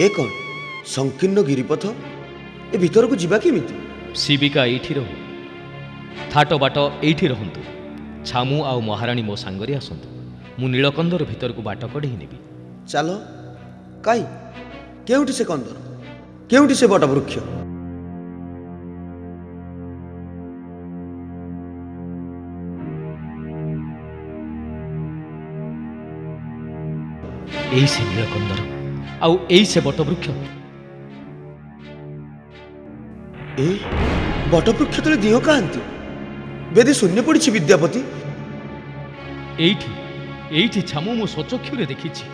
S2: ଏ କ'ଣ ସଂକୀର୍ଣ୍ଣ ଗିରିପଥ, ଏ ଭିତରକୁ ଯିବା କେମିତି?
S1: ଶିବିକା ଏଇଠି ରହୁ, ଥାଟ ବାଟ ଏଇଠି ରହନ୍ତୁ। ଛାମୁ ଆଉ ମହାରାଣୀ ମୋ ସାଙ୍ଗରେ ଆସନ୍ତୁ, ମୁଁ ନୀଳକନ୍ଦର ଭିତରକୁ ବାଟ କଢ଼େଇ ନେବି।
S2: ଚାଲ। କାଇଁ, କେଉଁଠି ସେ କନ୍ଦର, କେଉଁଠି ସେ ବଟବୃକ୍ଷ?
S1: ଏଇ ସେ ନୀଳକନ୍ଦର, ଆଉ ଏଇ ସେ ବଟବୃକ୍ଷ।
S2: ଏ ବଟବୃକ୍ଷ ତଳେ ଦିଅ କାହାନ୍ତି? ବେଦୀ ଶୂନ୍ୟ ପଡ଼ିଛି ବିଦ୍ୟାପତି।
S1: ଏଇଠି ଏଇଠି ଛାମୁ ମୁଁ ସ୍ୱଚକ୍ଷୁରେ ଦେଖିଛି।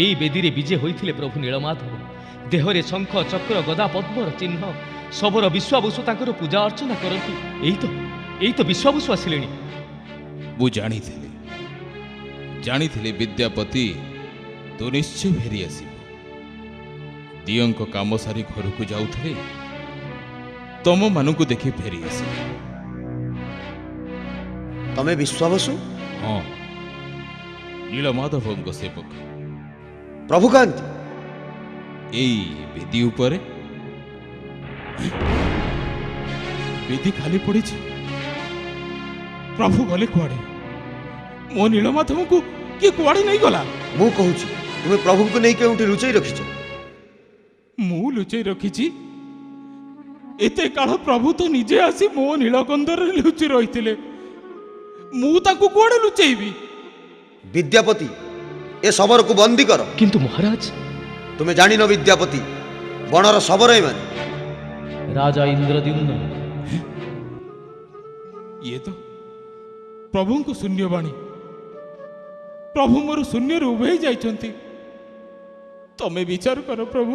S1: ଏଇ ବେଦୀରେ ବିଜେ ହୋଇଥିଲେ ପ୍ରଭୁ ନୀଳମାଧବ। ଦେହରେ ଶଙ୍ଖ ଚକ୍ର ଗଦା ପଦ୍ମର ଚିହ୍ନ। ଶବର ବିଶ୍ୱାବସୁ ତାଙ୍କର ପୂଜା ଅର୍ଚ୍ଚନା କରନ୍ତି। ଏଇ ତ ବିଶ୍ୱାବସୁ ଆସିଲେଣି।
S4: ମୁଁ ଜାଣିଥିଲି ବିଦ୍ୟାପତି, ତୁ ନିଶ୍ଚୟ ଫେରି ଆସିବୁ। ଦିଅଙ୍କ କାମ ସାରି ଘରକୁ ଯାଉଥିଲେ ତମମାନଙ୍କୁ ଦେଖି ଫେରି ଆସିଲି।
S2: ତମେ ବିଶ୍ୱାବସୁ?
S4: ହଁ, ନୀଳମାଧବଙ୍କ ସେବକ।
S2: ପ୍ରଭୁ କାନ୍ତି?
S4: ଏଇ ବେଦୀ ଉପରେ। ବେଦୀ ଖାଲି ପଡ଼ିଛି, ପ୍ରଭୁ ଗଲେ କୁଆଡ଼େ? ମୋ ନୀଳମାଧବଙ୍କୁ କିଏ କୁଆଡ଼େ ନେଇଗଲା?
S2: ମୁଁ କହୁଛି, ତୁମେ ପ୍ରଭୁଙ୍କୁ ନେଇ କେଉଁଠି ଲୁଚେଇ ରଖିଛ?
S4: ମୁଁ ଲୁଚେଇ ରଖିଛି? ଏତେ କାଳ ପ୍ରଭୁ ତ ନିଜେ ଆସି ମୋ ନୀଳକନ୍ଦରରେ ଲୁଚି ରହିଥିଲେ। ମୁଁ ତାଙ୍କୁ କୁଆଡ଼େ ଲୁଚେଇବି?
S2: ବିଦ୍ୟାପତି, ଏ ଶବରକୁ ବନ୍ଦୀ କର।
S1: କିନ୍ତୁ ମହାରାଜ।
S2: ତୁମେ ଜାଣିନ ବିଦ୍ୟାପତି, ବଣର ଶବର ଏମାନେ।
S1: ରାଜା ଇନ୍ଦ୍ରଦ୍ୟୁମ୍ନ।
S4: ଇଏ ତ ପ୍ରଭୁଙ୍କ ଶୂନ୍ୟବାଣୀ। ପ୍ରଭୁ ମୋର ଶୂନ୍ୟରୁ ଉଭେଇ ଯାଇଛନ୍ତି। ତମେ ବିଚାର କର ପ୍ରଭୁ,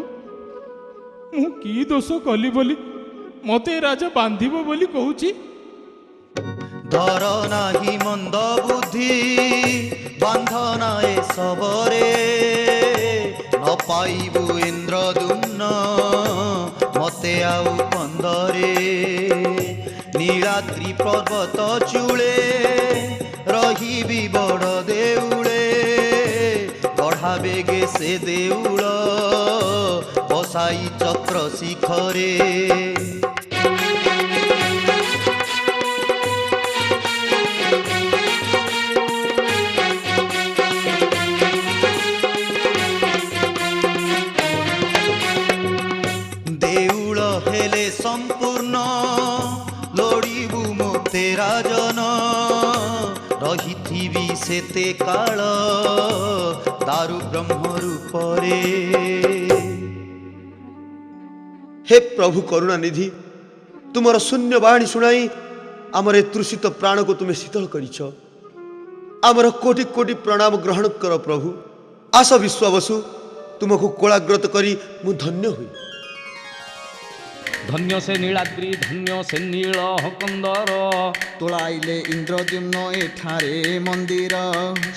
S4: ମୁଁ କି ଦୋଷ କଲି ବୋଲି ମତେ ରାଜା ବାନ୍ଧିବ ବୋଲି କହୁଛି?
S7: ଧର ନାହିଁ ମନ୍ଦ ବୁଦ୍ଧି, ବାନ୍ଧନା ଏ ଶବରେ, ନ ପାଇବୁ ଇନ୍ଦ୍ରଦ୍ୟୁମ୍ନ ମତେ ଆଉ କନ୍ଦରେ। ନୀଳାଦ୍ରି ପର୍ବତ ଚୂଳେ ରହିବି ବଡ଼ ଦେଉଳେ, ଗଢ଼ା ବେগে ସେ ଦେଉଳ ବସାଇ ଚକ୍ର ଶିଖରେ। ଦେଉଳ ହେଲେ ସମ୍ପୂର୍ଣ୍ଣ ଲୋଡ଼ିବୁ ମୋତେ ରାଜନ, ରହିଥିବି ସେତେ କାଳ ଦାରୁ ବ୍ରହ୍ମ ରୂପରେ।
S2: ହେ ପ୍ରଭୁ କରୁଣାନିଧି, ତୁମର ଶୂନ୍ୟ ବାଣୀ ଶୁଣାଇ ଆମର ଏ ତୃଷିତ ପ୍ରାଣକୁ ତୁମେ ଶୀତଳ କରିଛ। ଆମର କୋଟି କୋଟି ପ୍ରଣାମ ଗ୍ରହଣ କର ପ୍ରଭୁ। ଆସ ବିଶ୍ୱାବସୁ, ତୁମକୁ କୋଳାଗ୍ରତ କରି ମୁଁ ଧନ୍ୟ ହୁଏ।
S1: ଧନ୍ୟ ସେ ନୀଳାଦ୍ରି, ଧନ୍ୟ ସେ ନୀଳ କନ୍ଦର,
S5: ତୋଳାଇଲେ ଇନ୍ଦ୍ରଦ୍ୟୁମ୍ନ ଏଠାରେ ମନ୍ଦିର,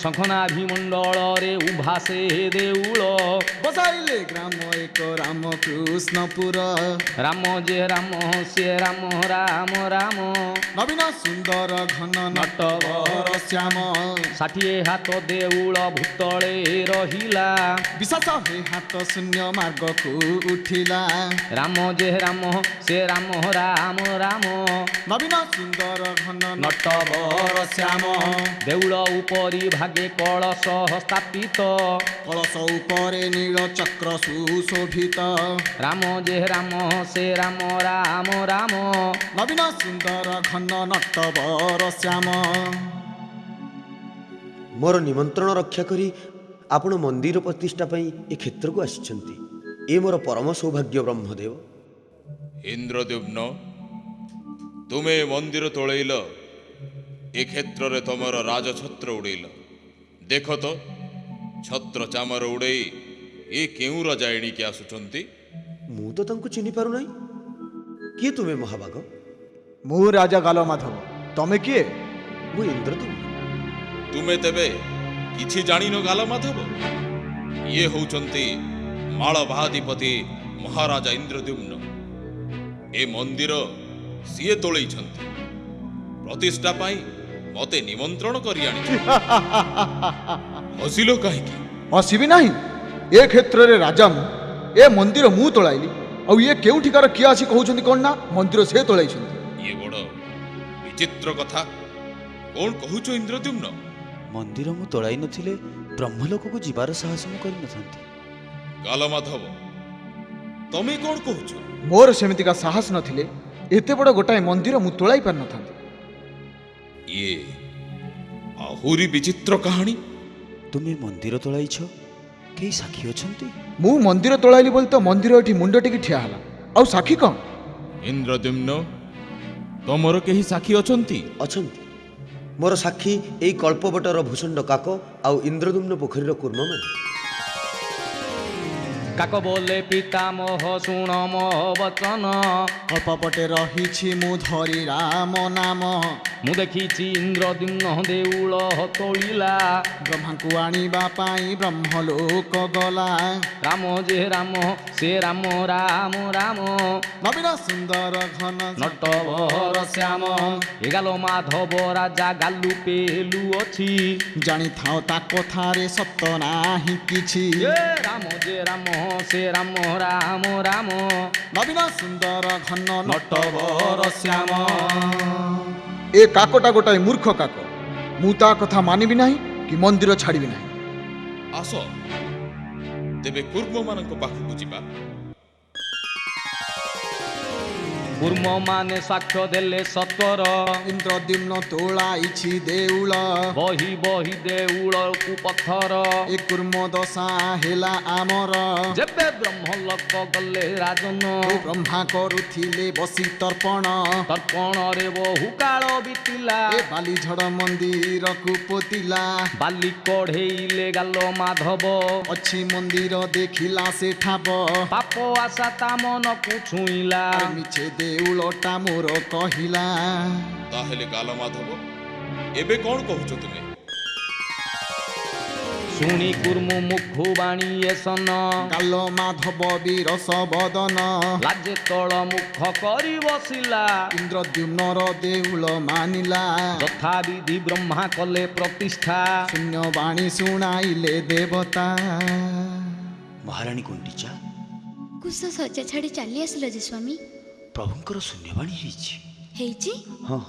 S1: ଶଙ୍ଖନାଭିମଣ୍ଡଳରେ ଉଭା ସେ ଦେଉଳ,
S5: ବସାଇଲେ ଗ୍ରାମ ଏକ ରାମକୃଷ୍ଣପୁର,
S1: ରାମ ଯେ ରାମ ସେ ରାମ ରାମ ରାମ,
S5: ନବୀନ ସୁନ୍ଦର ଘନ ନଟବର ଶ୍ୟାମ,
S1: 60 ହାତ ଦେଉଳ ଭୂତଳେ ରହିଲା,
S5: ବିଶାସ ହେ ହାତ ଶୂନ୍ୟ ମାର୍ଗକୁ ଉଠିଲା,
S1: ରାମ ଯେ ରାମ ସେ ରାମ ରାମ ରାମ,
S5: ନବୀନ ସୁନ୍ଦର ଘନ ନଟବର ଶ୍ୟାମ,
S1: ଦେଉଳ ଉପରି ଭାଗେ କଳସ ସ୍ଥାପିତ,
S5: କଳସ ଉପରେ ନୀଳ ଚକ୍ର ସୁଶୋଭିତ,
S1: ରାମ ଯେ ରାମ ସେ ରାମ ରାମ ରାମ,
S5: ନବୀନ ସୁନ୍ଦର ଘନ ନଟବର ଶ୍ୟାମ।
S2: ମୋର ନିମନ୍ତ୍ରଣ ରକ୍ଷା କରି ଆପଣ ମନ୍ଦିର ପ୍ରତିଷ୍ଠା ପାଇଁ ଏ କ୍ଷେତ୍ରକୁ ଆସିଛନ୍ତି। ଏ ମୋର ପରମ ସୌଭାଗ୍ୟ ବ୍ରହ୍ମଦେବ।
S4: ଇନ୍ଦ୍ରଦ୍ୟୁମ୍ନ, ତୁମେ ମନ୍ଦିର ତୋଳେଇଲ, ଏ କ୍ଷେତ୍ରରେ ତମର ରାଜଛତ୍ର ଉଡ଼େଇଲ। ଦେଖ ତ ଛତ୍ର ଚାମର ଉଡ଼େଇ ଏ କେଉଁ ରଜା ଏଣିକି ଆସୁଛନ୍ତି?
S2: ମୁଁ ତ ତାଙ୍କୁ ଚିହ୍ନି ପାରୁନାହିଁ। କିଏ ତୁମେ ମହାବାଗ?
S5: ମୁଁ ରାଜା ଗାଲମାଧବ। ତମେ କିଏ?
S2: ମୁଁ ଇନ୍ଦ୍ରଦୁମ୍ନ।
S4: ତୁମେ ତେବେ କିଛି ଜାଣିନ ଗାଲମାଧବ? ଇଏ ହେଉଛନ୍ତି ମାଳବାଧିପତି ମହାରାଜା ଇନ୍ଦ୍ରଦ୍ୟୁମ୍ନ। ଏ ମନ୍ଦିର ସିଏ ତୋଳେଇଛନ୍ତି। ପ୍ରତିଷ୍ଠା ପାଇଁ ମତେ ନିମନ୍ତ୍ରଣ କରି ଆଣିଛନ୍ତି। ହସିଲ କାହିଁକି?
S5: ହସିବି ନାହିଁ। ଏ କ୍ଷେତ୍ରରେ ରାଜା ମୁଁ। ଏ ମନ୍ଦିର ମୁଁ ତୋଳାଇଲି। ଆଉ ଇଏ କେଉଁଠିକାର କିଏ ଆସି କହୁଛନ୍ତି କ'ଣ ନା ମନ୍ଦିର ସେ ତୋଳାଇଛନ୍ତି।
S4: ଇଏ ବଡ଼ ବିଚିତ୍ର କଥା। କ'ଣ କହୁଛ ଇନ୍ଦ୍ରଦ୍ୟୁମ୍ନ?
S2: ମନ୍ଦିର ମୁଁ ତୋଳାଇ ନଥିଲେ ବ୍ରହ୍ମଲୋକକୁ ଯିବାର ସାହସ ମୁଁ କରିନଥାନ୍ତି।
S4: ଗାଲମାଧବ, ତମେ କ'ଣ କହୁଛ?
S5: ମୋର ସେମିତିକା ସାହସ ନଥିଲେ ଏତେ ବଡ଼ ଗୋଟାଏ ମନ୍ଦିର ମୁଁ ତୋଳାଇ ପାରିନଥାନ୍ତି।
S4: ଇଏ ଆହୁରି ବିଚିତ୍ର କାହାଣୀ।
S2: ତୁମେ ମନ୍ଦିର ତୋଳାଇଛ? କେହି ସାକ୍ଷୀ ଅଛନ୍ତି?
S5: ମୁଁ ମନ୍ଦିର ତୋଳାଇଲି ବୋଲି ତ ମନ୍ଦିର ଏଠି ମୁଣ୍ଡ ଟେକି ଠିଆ ହେଲା। ଆଉ ସାକ୍ଷୀ କ'ଣ?
S4: ଇନ୍ଦ୍ରଦ୍ୟୁମ୍ନ, ତମର କେହି ସାକ୍ଷୀ ଅଛନ୍ତି?
S2: ଅଛନ୍ତି। ମୋର ସାକ୍ଷୀ ଏଇ କଳ୍ପବଟର ଭୂଷଣ୍ଡ କାକ ଆଉ ଇନ୍ଦ୍ରଦୁମ୍ନ ପୋଖରୀର କୁର୍ମମାନେ।
S1: କାକ ବୋଲେ ପିତାମହ ଶୁଣ ମୋ ବଚନ,
S5: ଅଳ୍ପପଟେ ରହିଛି ମୁଁ ଧରି ରାମ ନାମ।
S1: ମୁଁ ଦେଖିଛି ଇନ୍ଦ୍ରଦ୍ୟୁମ୍ନ ଦେଉଳ ତୋଳିଲା,
S5: ବ୍ରହ୍ମାଙ୍କୁ ଆଣିବା ପାଇଁ ବ୍ରହ୍ମଲୋକ ଗଲା।
S1: ରାମ ଯେ ରାମ ସେ ରାମ ରାମ ରାମ,
S5: ନବୀନ ସୁନ୍ଦର ଘନ
S1: ନଟବର ଶ୍ୟାମ। ଏଗାଲ ମାଧବ ରାଜା ଗାଲୁ ପେଲୁ ଅଛି,
S5: ଜାଣିଥାଅ ତା କଥାରେ ସତ ନାହିଁ କିଛି।
S1: ଏ ରାମ ଯେ ରାମ ସେ ରାମ ରାମ ରାମ,
S5: ନବୀନ ସୁନ୍ଦର ଘନ
S1: ନଟବର ଶ୍ୟାମ।
S5: ଏ କାକଟା ଗୋଟାଏ ମୂର୍ଖ କାକ। ମୁଁ ତା କଥା ମାନିବି ନାହିଁ କି ମନ୍ଦିର ଛାଡ଼ିବି ନାହିଁ।
S4: ଆସ ତେବେ କୁର୍ମମାନଙ୍କ ପାଖକୁ ଯିବା।
S1: କୁର୍ମ ମାନେ ସାକ୍ଷ୍ୟ ଦେଲେ ସତର,
S5: ଇନ୍ଦ୍ରଦ୍ୟୁମ୍ନ ତୋଳାଇଛି ଦେଉଳ।
S1: ବହି ବହି ଦେଉଳକୁ ପଥର।
S5: ଏ କୁର୍ମ ଦଶା ହେଲା ଆମର।
S1: ଯେବେ ବ୍ରହ୍ମଲୋକ ଗଲେ ରାଜନ,
S5: ଓ ବ୍ରହ୍ମା କରୁଥିଲେ ବସି ତର୍ପଣ।
S1: ତର୍ପଣରେ ବହୁ କାଳ ବିତିଲା,
S5: ଏ ବାଲିଝଡ଼ ମନ୍ଦିରକୁ ପୋତିଲା।
S1: ବାଲି କଢେଇଲେ ଗାଲ ମାଧବ,
S5: ଅଛି ମନ୍ଦିର ଦେଖିଲା ସେ ଠାବ।
S1: ପାପ ଆଶା ତା ମନକୁ ଛୁଇଁଲା।
S5: ମିଛେ ଦେଉଳଟା ମୋର କହିଲା।
S4: ତାହେଲେ ଗାଲମାଧବ, ଏବେ କ'ଣ କହୁଛ ତୁମେ?
S1: ଶୁଣି କୁର୍ମୁ ମୁଖୁ ବାଣୀ ଏ ସନ,
S5: ଗାଲ ମାଧବ ବିରସ ବଦନ।
S1: ଲାଜେ ତଳ ମୁଖ କରି ବସିଲା।
S5: ଇନ୍ଦ୍ରଦ୍ୟୁମ୍ନର ଦେଉଳ ମାନିଲା।
S1: ଯଥାବିଧି ବ୍ରହ୍ମା କଲେ ପ୍ରତିଷ୍ଠା,
S5: ଶୂନ୍ୟ ବାଣୀ ଶୁଣାଇଲେ ଦେବତା।
S2: ମହାରାଣୀ ଗୁଣ୍ଡିଚା,
S9: କୁଶ ଶଯ୍ୟା ଛାଡ଼ି ଚାଲି ଆସିଲ ଯେ ସ୍ୱାମୀ।
S2: ପ୍ରଭୁଙ୍କର ଶୂନ୍ୟବାଣୀ
S9: ହେଇଛି?
S2: ହଁ,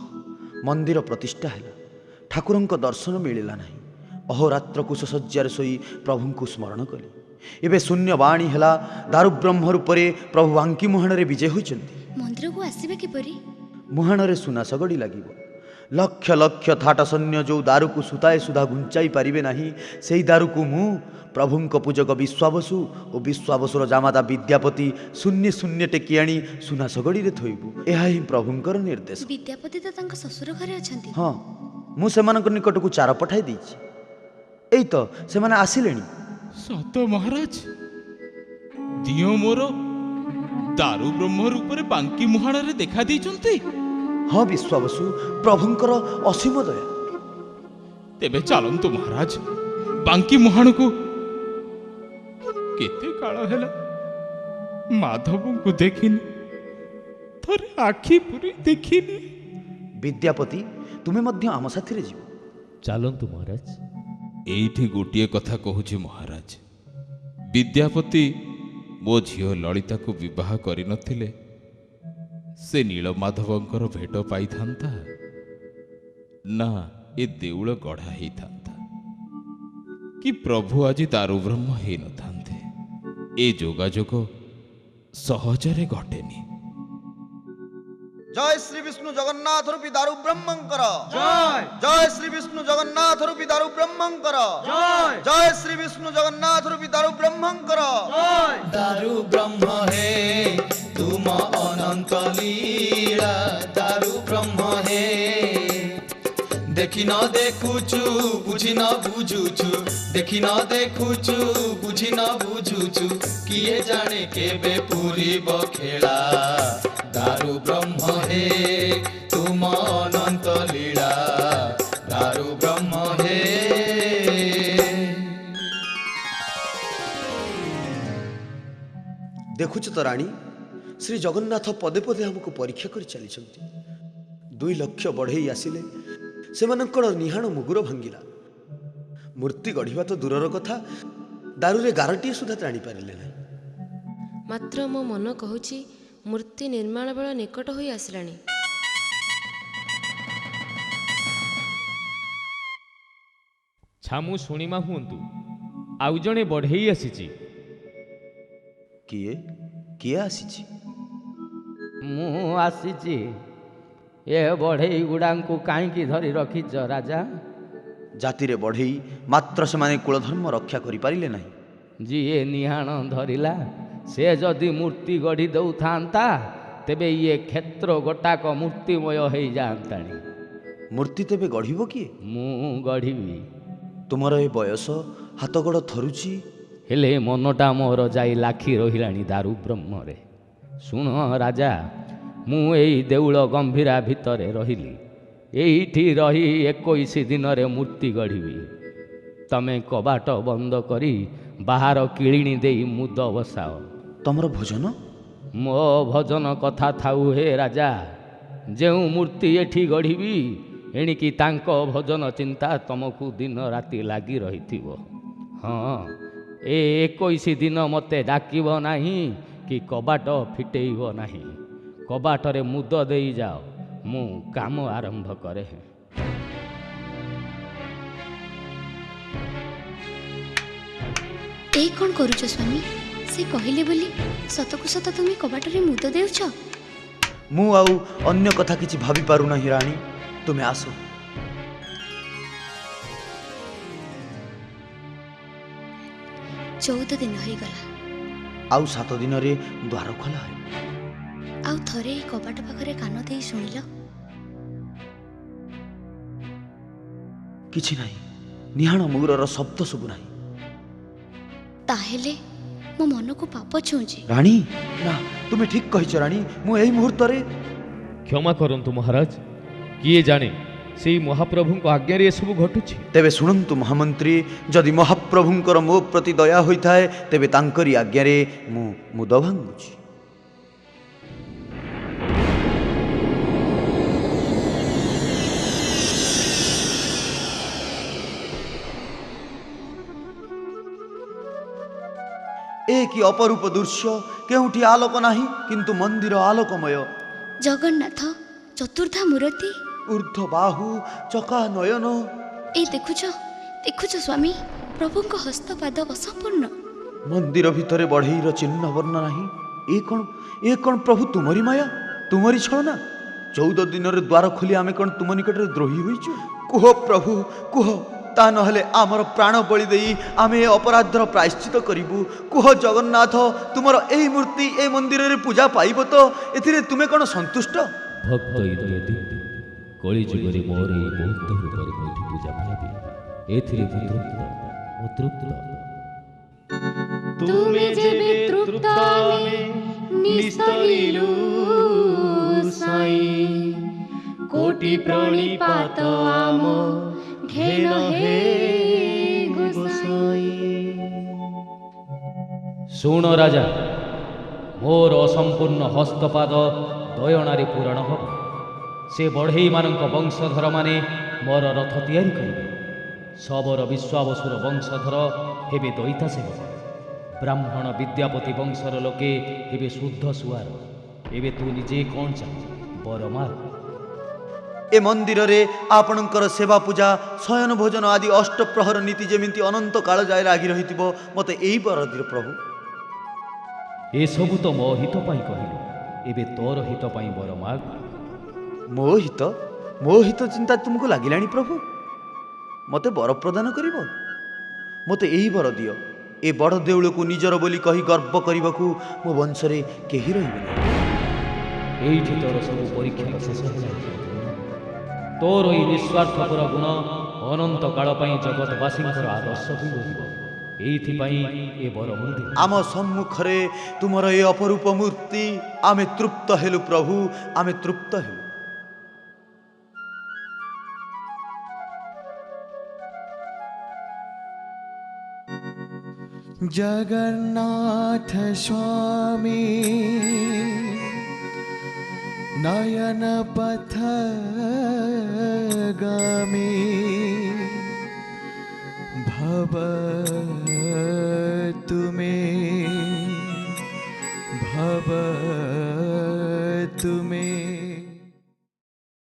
S2: ମନ୍ଦିର ପ୍ରତିଷ୍ଠା ହେଲା। ଠାକୁରଙ୍କ ଦର୍ଶନ ମିଳିଲା ନାହିଁ। ଅହୋରାତ୍ର କୁଶଶଯ୍ୟାରେ ଶୋଇ ପ୍ରଭୁଙ୍କୁ ସ୍ମରଣ କଲି। ଏବେ ଶୂନ୍ୟବାଣୀ ହେଲା। ଦାରୁବ୍ରହ୍ମ ରୂପରେ ପ୍ରଭୁ ବାଙ୍କି ମୁହାଣରେ ବିଜେ ହୋଇଛନ୍ତି।
S9: ମନ୍ଦିରକୁ ଆସିବେ କିପରି?
S2: ମୁହାଣରେ ସୁନା ଶଗଡ଼ି ଲାଗିବ। ଲକ୍ଷ ଲକ୍ଷ ଥାଟ ସୈନ୍ୟ ଯେଉଁ ଦାରୁକୁ ସୁତାଏ ସୁଧା ଘୁଞ୍ଚାଇ ପାରିବେ ନାହିଁ, ସେଇ ଦାରୁକୁ ମୁଁ ପ୍ରଭୁଙ୍କ ପୂଜକ ବିଶ୍ୱାବସୁ ଓ ବିଶ୍ୱାବସୁର ଜାମାତା ବିଦ୍ୟାପତି ଶୂନ୍ୟ ଶୂନ୍ୟ ଟେକି ଆଣି ସୁନା ଶଗଡ଼ିରେ ଥୋଇବୁ। ଏହା ହିଁ ପ୍ରଭୁଙ୍କର ନିର୍ଦ୍ଦେଶ।
S9: ବିଦ୍ୟାପତି ତ ତାଙ୍କ ଶ୍ୱଶୁର ଘରେ ଅଛନ୍ତି।
S2: ହଁ, ମୁଁ ସେମାନଙ୍କ ନିକଟକୁ ଚାର ପଠାଇ ଦେଇଛି। ଏଇ ତ ସେମାନେ ଆସିଲେଣି।
S4: ସତ ମହାରାଜ, ଦିଅ ମୋର ଦାରୁ ବ୍ରହ୍ମ ରୂପରେ ବାଙ୍କି ମୁହାଣରେ ଦେଖା ଦେଇଛନ୍ତି।
S2: ହଁ ବିଶ୍ୱାବସୁ, ପ୍ରଭୁଙ୍କର ଅସୀମ ଦୟା।
S4: ତେବେ ଚାଲନ୍ତୁ ମହାରାଜ, ବାଙ୍କି ମୁହାଣକୁ। କେତେ କାଳ ହେଲା ମାଧବଙ୍କୁ ଦେଖିନି, ଥରେ ଆଖି ପୁରି ଦେଖିନି।
S2: ବିଦ୍ୟାପତି, ତୁମେ ମଧ୍ୟ ଆମ ସାଥିରେ ଯିବ।
S1: ଚାଲନ୍ତୁ ମହାରାଜ।
S4: ଏଇଠି ଗୋଟିଏ କଥା କହୁଛି ମହାରାଜ, ବିଦ୍ୟାପତି ମୋ ଝିଅ ଲଳିତାକୁ ବିବାହ କରିନଥିଲେ ସେ ନୀଳମାଧବଙ୍କର ଭେଟ ପାଇଥାନ୍ତା ନା ଏ ଦେଉଳ ଗଢ଼ା ହେଇଥାନ୍ତା, କି ପ୍ରଭୁ ଆଜି ଦାରୁବ୍ରହ୍ମ ହେଇନଥାନ୍ତେ। ଏ ଯୋଗାଯୋଗ ସହଜରେ ଘଟେନି।
S7: জয় শ্রী বিষ্ণু জগন্নাথ রূপী দারু ব্রহ্মঙ্কর জয়। জয় শ্রী বিষ্ণু জগন্নাথ রূপী দারু ব্রহ্মঙ্কর জয়। জয় শ্রী বিষ্ণু জগন্নাথ রূপী দারু ব্রহ্মঙ্কর জয়।
S10: দারু ব্রহ্ম হে তুম অনন্ত লীলা, দারু ব্রহ্ম হে দেখি ন দেখুচু ବୁଝି ନ ବୁଝୁଛୁ ଦେଖି ନ ଦେଖୁଛୁ ବୁଝି ନ ବୁଝୁଛୁ କିଏ ଜାଣେ କେବେ ପୁରିବ ଖେଳା ଦାରୁ ବ୍ରହ୍ମ ହେ ତୁମ ଅନନ୍ତ ଲୀଳା ଦାରୁ ବ୍ରହ୍ମ ହେ।
S2: ଦେଖୁଛ ତ ରାଣୀ, ଶ୍ରୀ ଜଗନ୍ନାଥ ପଦେ ପଦେ ଆମକୁ ପରୀକ୍ଷା କରି ଚାଲିଛନ୍ତି। 2 ଲକ୍ଷ ବଢ଼େଇ ଆସିଲେ, ସେମାନଙ୍କର ନିହାଣ ମୁଗୁର ଭାଙ୍ଗିଲା। ମୂର୍ତ୍ତି ଗଢ଼ିବା ତ ଦୂରର କଥା, ଦାରୁରେ ଗାରଟିଏ ସୁଦ୍ଧା ଟାଣିପାରିଲେ ନାହିଁ।
S8: ମାତ୍ର ମୋ ମନ କହୁଛି ମୂର୍ତ୍ତି ନିର୍ମାଣ ବେଳ ନିକଟ ହୋଇ ଆସିଲାଣି।
S11: ଛାମୁ ଶୁଣିମା ହୁଅନ୍ତୁ, ଆଉ ଜଣେ ବଢ଼େଇ ଆସିଛି।
S2: କିଏ କିଏ ଆସିଛି?
S12: ମୁଁ ଆସିଛି। ଏ ବଢ଼େଇ ଗୁଡ଼ାଙ୍କୁ କାହିଁକି ଧରି ରଖିଛ ରାଜା?
S2: ଜାତିରେ ବଢ଼େଇ, ମାତ୍ର ସେମାନେ କୁଳଧର୍ମ ରକ୍ଷା କରିପାରିଲେ ନାହିଁ।
S12: ଯିଏ ନିହାଣ ଧରିଲା ସେ ଯଦି ମୂର୍ତ୍ତି ଗଢ଼ି ଦେଉଥାନ୍ତା ତେବେ ଇଏ କ୍ଷେତ୍ର ଗୋଟାକ ମୂର୍ତ୍ତିମୟ ହେଇଯାଆନ୍ତାଣି।
S2: ମୂର୍ତ୍ତି ତେବେ ଗଢ଼ିବ କିଏ?
S12: ମୁଁ ଗଢ଼ିବି।
S2: ତୁମର ଏ ବୟସ, ହାତ ଗୋଡ଼ ଥରୁଛି।
S12: ହେଲେ ମନଟା ମୋର ଯାଇ ଲାଖି ରହିଲାଣି ଦାରୁ ବ୍ରହ୍ମରେ। ଶୁଣ ରାଜା, ମୁଁ ଏଇ ଦେଉଳ ଗମ୍ଭୀରା ଭିତରେ ରହିଲି। ଏଇଠି ରହି 21 ଦିନରେ ମୂର୍ତ୍ତି ଗଢ଼ିବି। ତମେ କବାଟ ବନ୍ଦ କରି ବାହାର କିଳିଣି ଦେଇ ମୁଦ ବସାଅ।
S2: ତମର ଭୋଜନ?
S12: ମୋ ଭଜନ କଥା ଥାଉ ହେ ରାଜା, ଯେଉଁ ମୂର୍ତ୍ତି ଏଠି ଗଢ଼ିବି ଏଣିକି ତାଙ୍କ ଭଜନ ଚିନ୍ତା ତମକୁ ଦିନ ରାତି ଲାଗି ରହିଥିବ। ହଁ, ଏ 21 ଦିନ ମୋତେ ଡାକିବ ନାହିଁ କି କବାଟ ଫିଟେଇବ ନାହିଁ। କବାଟରେ ମୁଦ ଦେଇଯାଅ, ମୁଁ କାମ ଆରମ୍ଭ କରେ।
S9: ଏ କ'ଣ କରୁଛ ସ୍ୱାମୀ? ସେ କହିଲେ ବୋଲି ସତକୁ ସତ ତୁମେ କବାଟରେ ମୁଦ ଦେଉଛ?
S2: ମୁଁ ଆଉ ଅନ୍ୟ କଥା କିଛି ଭାବି ପାରୁନାହିଁ ରାଣୀ, ତୁମେ ଆସ।
S9: ଚଉଦ ଦିନ ହେଇଗଲା।
S2: ଆଉ 7 ଦିନରେ ଦ୍ୱାର ଖୋଲା ହେବ।
S9: ଆଉ ଥରେ ଏଇ କବାଟ ପାଖରେ କାନ ଦେଇ ଶୁଣିଲ?
S2: କିଛି ନାହିଁ, ନିହାଣ ମୁଗୁରର ଶବ୍ଦ ସବୁ ନାହିଁ।
S9: ତାହେଲେ ମୋ ମନକୁ ପାପ ଛୁଉଁଛି।
S2: ରାଣୀ, ନା, ତୁମେ ଠିକ୍ କହିଛ ରାଣୀ। ମୁଁ ଏହି ମୁହୂର୍ତ୍ତରେ
S11: କ୍ଷମା କରନ୍ତୁ ମହାରାଜ, କିଏ ଜାଣେ ସେଇ ମହାପ୍ରଭୁଙ୍କ ଆଜ୍ଞାରେ ଏସବୁ ଘଟୁଛି।
S2: ତେବେ ଶୁଣନ୍ତୁ ମହାମନ୍ତ୍ରୀ, ଯଦି ମହାପ୍ରଭୁଙ୍କର ମୋ ପ୍ରତି ଦୟା ହୋଇଥାଏ ତେବେ ତାଙ୍କରି ଆଜ୍ଞାରେ ମୁଁ ମୁଦ ଭାଙ୍ଗୁଛି। ଏ କି ଅପରୂପ ଦୃଶ୍ୟ! କେଉଁଠି ଆଲୋକ ନାହିଁ, କିନ୍ତୁ ମନ୍ଦିର ଆଲୋକମୟ।
S9: ଜଗନ୍ନାଥ ଚତୁର୍ଦ୍ଧା ମୂରତି,
S2: ଊର୍ଦ୍ଧ୍ୱ ବାହୁ, ଚକା ନୟନ।
S9: ଏ ଦେଖୁଛ ଦେଖୁଛ ସ୍ୱାମୀ, ପ୍ରଭୁଙ୍କ ହସ୍ତପାଦ ଅସମ୍ପୂର୍ଣ୍ଣ।
S2: ମନ୍ଦିର ଭିତରେ ବଢ଼େଇର ଚିହ୍ନ ବର୍ଣ୍ଣ ନାହିଁ। ଏ କ'ଣ ପ୍ରଭୁ ତୁମରି ମାୟା, ତୁମରି ଛଳନା? 14 ଦିନରେ ଦ୍ୱାର ଖୋଲି ଆମେ କ'ଣ ତୁମ ନିକଟରେ ଦ୍ରୋହୀ ହୋଇଛୁ? କୁହ ପ୍ରଭୁ, କୁହ, ତା ନହେଲେ ଆମର ପ୍ରାଣ ବଳି ଦେଇ ଆମେ ଏ ଅପରାଧର ପ୍ରାୟଶ୍ଚିତ କରିବୁ। କୁହ ଜଗନ୍ନାଥ, ତୁମର ଏହି ମୂର୍ତ୍ତି ଏ ମନ୍ଦିରରେ ପୂଜା ପାଇବ ତ? ଏଥିରେ ତୁମେ କ'ଣ ସନ୍ତୁଷ୍ଟ?
S12: ଭକ୍ତ ଇତ୍ୟାଦି କଳିଯୁଗରେ ମୋର ଏହି ବହୁତ ରୂପରେ କୋଉଠି ପୂଜା ପାଇବି, ଏଥିରେ ମୁଁ ତୃପ୍ତ।
S6: ତୁମେ ଯେବେ ତୃପ୍ତ ଆମେ ନିସ୍ତରିଲୁ ସାଇ, କୋଟି ପ୍ରଣିପାତ ଆମ ଘେନ ହେ ଗୋସାଇ।
S12: ଶୁଣ ରାଜା, ମୋର ଅସମ୍ପୂର୍ଣ୍ଣ ହସ୍ତପାଦ ଦୟଣାରେ ପୂରଣ ହେବ। ସେ ବଢ଼େଇମାନଙ୍କ ବଂଶଧରମାନେ ମୋର ରଥ ତିଆରି କରିବେ। ଶବର ବିଶ୍ୱାବସୁର ବଂଶଧର ହେବେ ଦଇତା ସେବକ। ବ୍ରାହ୍ମଣ ବିଦ୍ୟାପତି ବଂଶର ଲୋକେ ହେବେ ଶୁଦ୍ଧ ସୁଆର। ଏବେ ତୁ ନିଜେ କ'ଣ ଚାହୁଁ, ବର ମାର।
S2: ଏ ମନ୍ଦିରରେ ଆପଣଙ୍କର ସେବା ପୂଜା, ଶୟନ ଭୋଜନ ଆଦି ଅଷ୍ଟପ୍ରହର ନୀତି ଯେମିତି ଅନନ୍ତ କାଳ ଯାଏ ଲାଗି ରହିଥିବ, ମୋତେ ଏଇ ବର ଦିଅ ପ୍ରଭୁ।
S12: ଏସବୁ ତ ମୋ ହିତ ପାଇଁ କହିଲୁ, ଏବେ ତୋର ହିତ ପାଇଁ ବର ମାଗ।
S2: ମୋ ହିତ ଚିନ୍ତା ତୁମକୁ ଲାଗିଲାଣି ପ୍ରଭୁ? ମୋତେ ବର ପ୍ରଦାନ କରିବ? ମୋତେ ଏହି ବର ଦିଅ। ଏ ବଡ଼ ଦେଉଳକୁ ନିଜର ବୋଲି କହି ଗର୍ବ କରିବାକୁ ମୋ ବଂଶରେ କେହି ରହିବେ ନାହିଁ।
S12: ଏଇଠି ତୋର ସବୁ ପରୀକ୍ଷାର ଶେଷ ହେଲା। ତୋର ଏଇ ନିଃସ୍ୱାର୍ଥପର ଗୁଣ ଅନନ୍ତ କାଳ ପାଇଁ ଜଗତବାସୀଙ୍କର ଆଦର୍ଶ ହୋଇ ରହିବ। ଏଇଥିପାଇଁ ଏ ବର ମୁଁ ଦେବି।
S2: ଆମ ସମ୍ମୁଖରେ ତୁମର ଏ ଅପରୂପ ମୂର୍ତ୍ତି, ଆମେ ତୃପ୍ତ ହେଲୁ ପ୍ରଭୁ, ଆମେ ତୃପ୍ତ ହେଲୁ।
S10: जगन्नाथ स्वामी नयन पथगामी भव